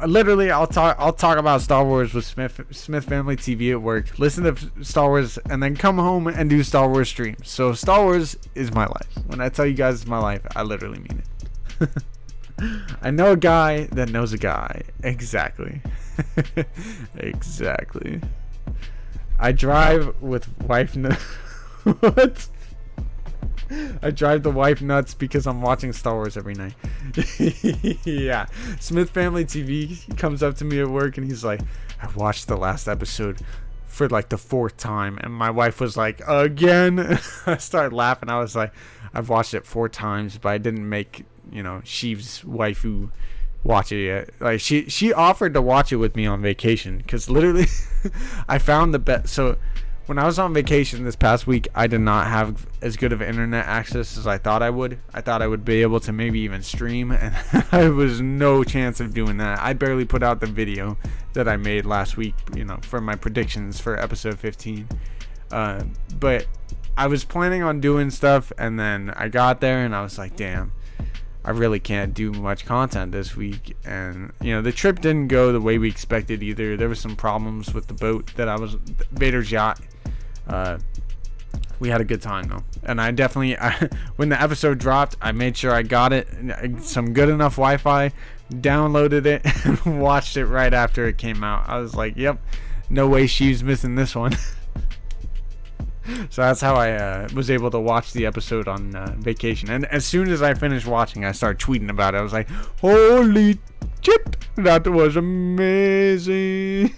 literally I'll talk about Star Wars with Smith Family TV at work, listen to Star Wars, and then come home and do Star Wars streams. So Star Wars is my life. When I tell you guys it's my life, I literally mean it. I know a guy that knows a guy. Exactly. Exactly. I drive with wife what? I drive the wife nuts because I'm watching Star Wars every night. Yeah. Smith Family TV comes up to me at work and he's like, I watched the last episode for like the 4th time, and my wife was like, again? I started laughing. I was like, I've watched it 4 times, but I didn't make Sheev's waifu watch it yet. Like she offered to watch it with me on vacation because literally I found the best. So when I was on vacation this past week, I did not have as good of internet access as I thought I would. I thought I would be able to maybe even stream, and there was no chance of doing that. I barely put out the video that I made last week, for my predictions for episode 15. But I was planning on doing stuff, and then I got there and I was like, damn, I really can't do much content this week. And the trip didn't go the way we expected either. There was some problems with the boat Vader's yacht. We had a good time though, and I definitely when the episode dropped, I made sure I got it some good enough Wi-Fi, downloaded it, and watched it right after it came out. I was like, yep, no way she's missing this one. So that's how I was able to watch the episode on vacation. And as soon as I finished watching, I started tweeting about it. I was like, holy chip, that was amazing.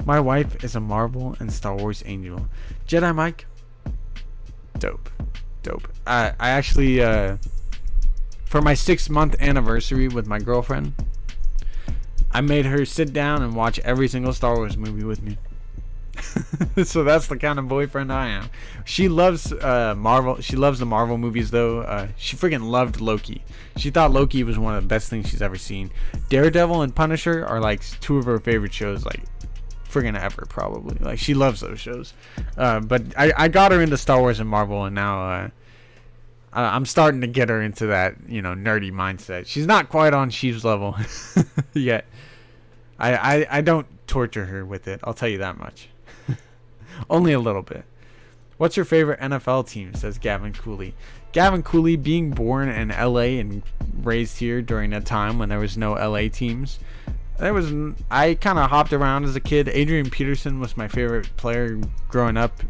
My wife is a Marvel and Star Wars angel. Jedi Mike, dope. I actually, for my 6-month anniversary with my girlfriend, I made her sit down and watch every single Star Wars movie with me. So that's the kind of boyfriend I am. She loves Marvel. She loves the Marvel movies though. She freaking loved Loki. She thought Loki was one of the best things she's ever seen. Daredevil and Punisher are like 2 of her favorite shows, like friggin' ever, probably. Like she loves those shows. But I got her into Star Wars and Marvel, and now I'm starting to get her into that nerdy mindset. She's not quite on Sheev's level yet. I don't torture her with it, I'll tell you that much. Only a little bit. What's your favorite NFL team, says Gavin Cooley. Gavin Cooley, being born in LA and raised here during a time when there was no LA teams, I kind of hopped around as a kid. Adrian Peterson was my favorite player growing up,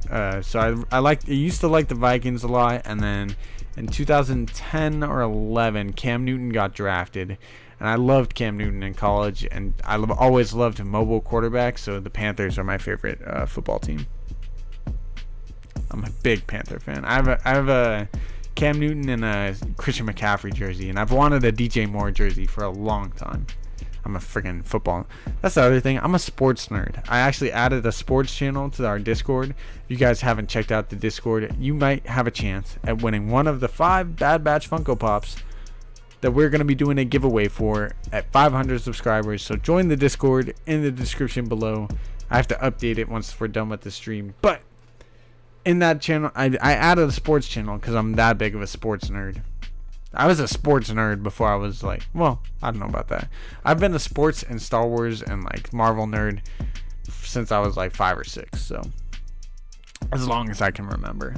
so I used to like the Vikings a lot. And then in 2010 or 11, Cam Newton got drafted, and I loved Cam Newton in college, and I always loved mobile quarterbacks, so the Panthers are my favorite football team. I'm a big Panther fan. I have a Cam Newton and a Christian McCaffrey jersey, and I've wanted a DJ Moore jersey for a long time. I'm a freaking football. That's the other thing. I'm a sports nerd. I actually added a sports channel to our Discord. If you guys haven't checked out the Discord, you might have a chance at winning one of the 5 Bad Batch Funko Pops that we're going to be doing a giveaway for at 500 subscribers. So join the Discord in the description below. I have to update it once we're done with the stream. But in that channel, I added a sports channel because I'm that big of a sports nerd. I was a sports nerd before I was like, well, I don't know about that. I've been a sports and Star Wars and like Marvel nerd since I was like 5 or 6. So as long as I can remember.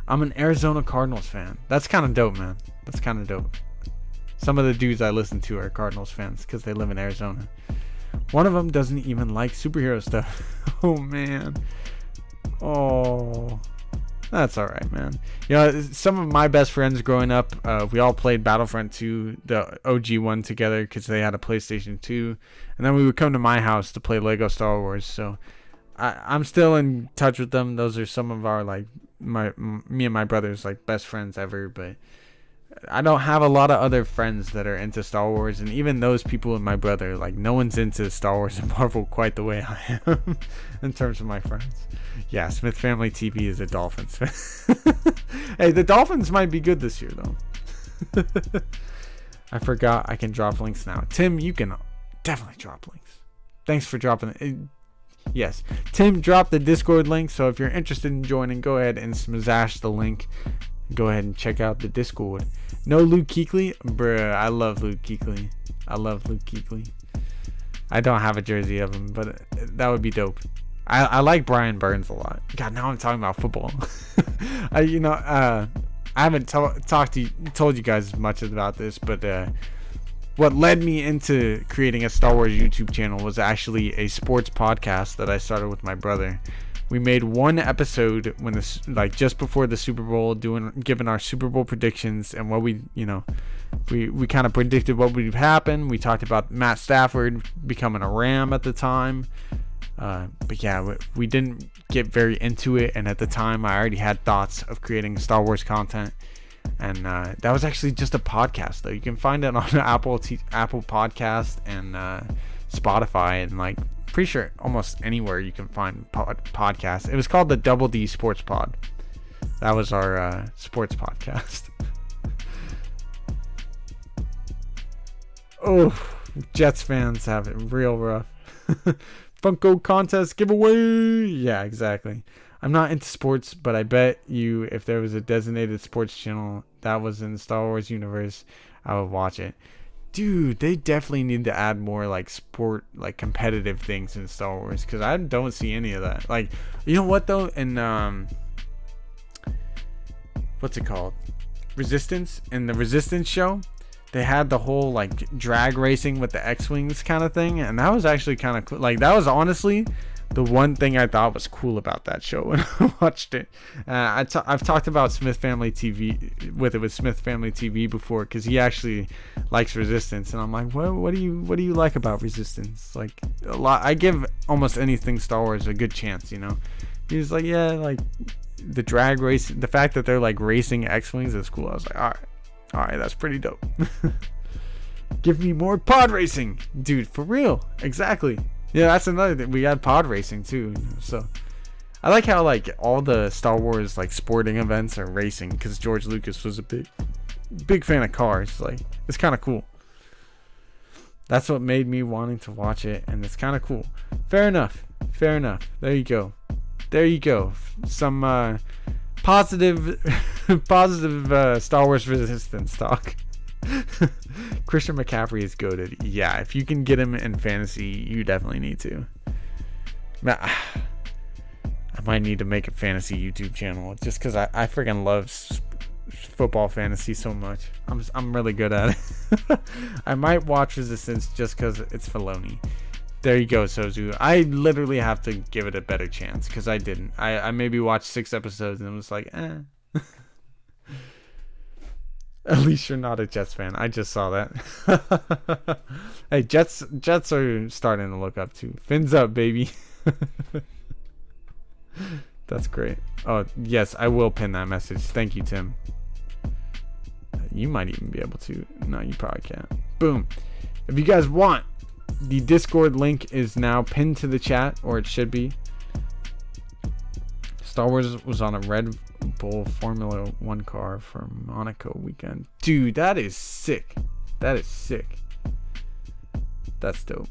I'm an Arizona Cardinals fan. That's kind of dope, man. That's kind of dope. Some of the dudes I listen to are Cardinals fans because they live in Arizona. One of them doesn't even like superhero stuff. Oh, man. Oh, that's all right, man. You know, some of my best friends growing up, we all played Battlefront 2, the OG one, together because they had a PlayStation 2, and then we would come to my house to play Lego Star Wars. So I'm still in touch with them. Those are some of our like me and my brother's like best friends ever. But I don't have a lot of other friends that are into Star Wars, and even those people and my brother, like no one's into Star Wars and Marvel quite the way I am in terms of my friends. Yeah, Smith Family TV is a Dolphins fan. Hey, the Dolphins might be good this year though. I forgot I can drop links now. Tim, you can definitely drop links. Thanks for dropping it. Yes, Tim dropped the Discord link, so if you're interested in joining, go ahead and smash the link. Go ahead and check out the Discord. No Luke Kuechly? Bruh, I love Luke Kuechly. I don't have a jersey of him, but that would be dope. I like Brian Burns a lot. God, now I'm talking about football. I haven't told you guys much about this, but what led me into creating a Star Wars YouTube channel was actually a sports podcast that I started with my brother. We made one episode when just before the Super Bowl, giving our Super Bowl predictions and what we kind of predicted what would happen. We talked about Matt Stafford becoming a Ram at the time. But yeah, we didn't get very into it, and at the time I already had thoughts of creating Star Wars content, and that was actually just a podcast though. You can find it on Apple Podcast and Spotify, and like pretty sure almost anywhere you can find podcasts. It was called the Double D Sports Pod. That was our sports podcast. Oh, Jets fans have it real rough. Funko contest giveaway. Yeah, exactly. I'm not into sports, but I bet you if there was a designated sports channel that was in the Star Wars universe, I would watch it. Dude, they definitely need to add more like sport, like competitive things in Star Wars, because I don't see any of that. Like, you know what though? In what's it called? Resistance. In the Resistance show, they had the whole like drag racing with the X-Wings kind of thing, and that was actually kind of cool. Like, that was honestly the one thing I thought was cool about that show when I watched it. I've talked about Smith Family TV with Smith Family TV before, because he actually likes Resistance, and I'm like, what do you like about Resistance? Like, a lot. I give almost anything Star Wars a good chance, you know. He's like, yeah, like the drag race, the fact that they're like racing X-Wings is cool. I was like, all right, that's pretty dope. Give me more pod racing, dude, for real. Exactly. Yeah, that's another thing. We had pod racing too, so I like how like all the Star Wars like sporting events are racing, because George Lucas was a big fan of cars. Like, it's kind of cool. That's what made me wanting to watch it, and it's kind of cool. Fair enough. There you go. Some positive Star Wars Resistance talk. Christian McCaffrey is goated. Yeah, if you can get him in fantasy, you definitely need to. I might need to make a fantasy YouTube channel just because I freaking love football fantasy so much. I'm really good at it. I might watch Resistance just because it's Filoni. There you go, Sozu. I literally have to give it a better chance, because I didn't. I maybe watched 6 episodes and was like, eh. At least you're not a Jets fan. I just saw that. Hey, Jets are starting to look up too. Fins up, baby. That's great. Oh, yes, I will pin that message. Thank you, Tim. You might even be able to. No, you probably can't. Boom. If you guys want, the Discord link is now pinned to the chat, or it should be. Star Wars was on a Red Bull Formula 1 car for Monaco weekend. Dude, that is sick. That's dope.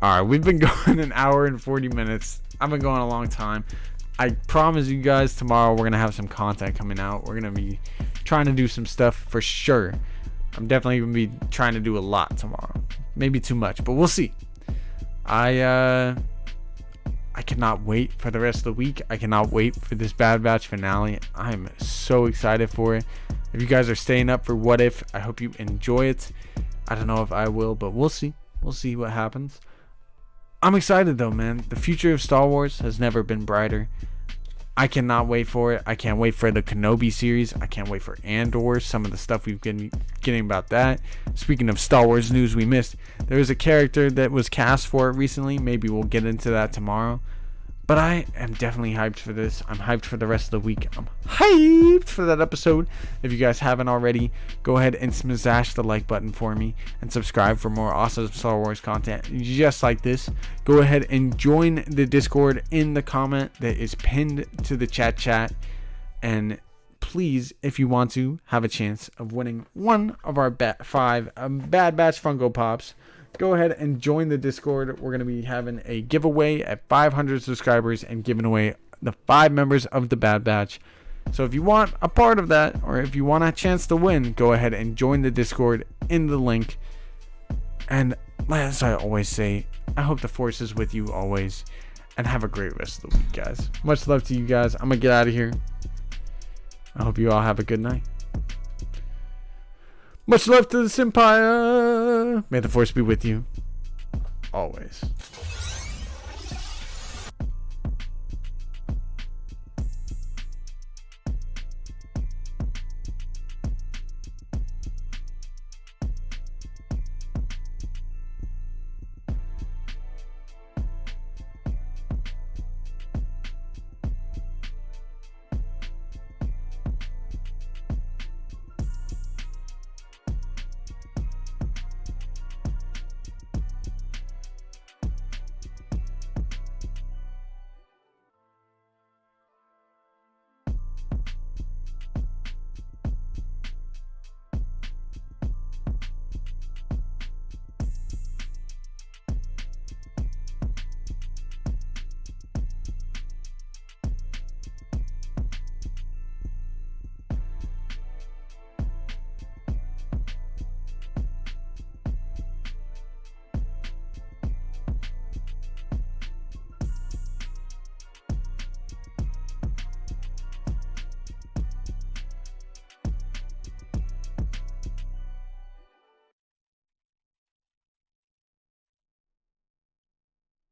Alright, we've been going an hour and 40 minutes. I've been going a long time. I promise you guys tomorrow we're going to have some content coming out. We're going to be trying to do some stuff for sure. I'm definitely going to be trying to do a lot tomorrow. Maybe too much, but we'll see. I cannot wait for the rest of the week. I cannot wait for this Bad Batch finale. I'm so excited for it. If you guys are staying up for What If, I hope you enjoy it. I don't know if I will, but we'll see. We'll see what happens. I'm excited though, man. The future of Star Wars has never been brighter. I cannot wait for it. I can't wait for the Kenobi series. I can't wait for Andor. Some of the stuff we've been getting about that. Speaking of Star Wars news we missed, there was a character that was cast for it recently. Maybe we'll get into that tomorrow. But I am definitely hyped for this. I'm hyped for the rest of the week. I'm hyped for that episode. If you guys haven't already, go ahead and smash the like button for me and subscribe for more awesome Star Wars content just like this. Go ahead and join the Discord in the comment that is pinned to the chat. And please, if you want to, have a chance of winning one of our 5 Bad Batch Funko Pops. Go ahead and join the Discord. We're going to be having a giveaway at 500 subscribers and giving away the 5 members of the Bad Batch. So if you want a part of that, or if you want a chance to win, go ahead and join the Discord in the link. And as I always say, I hope the Force is with you always. And have a great rest of the week, guys. Much love to you guys. I'm going to get out of here. I hope you all have a good night. Much love to the Empire. May the Force be with you always.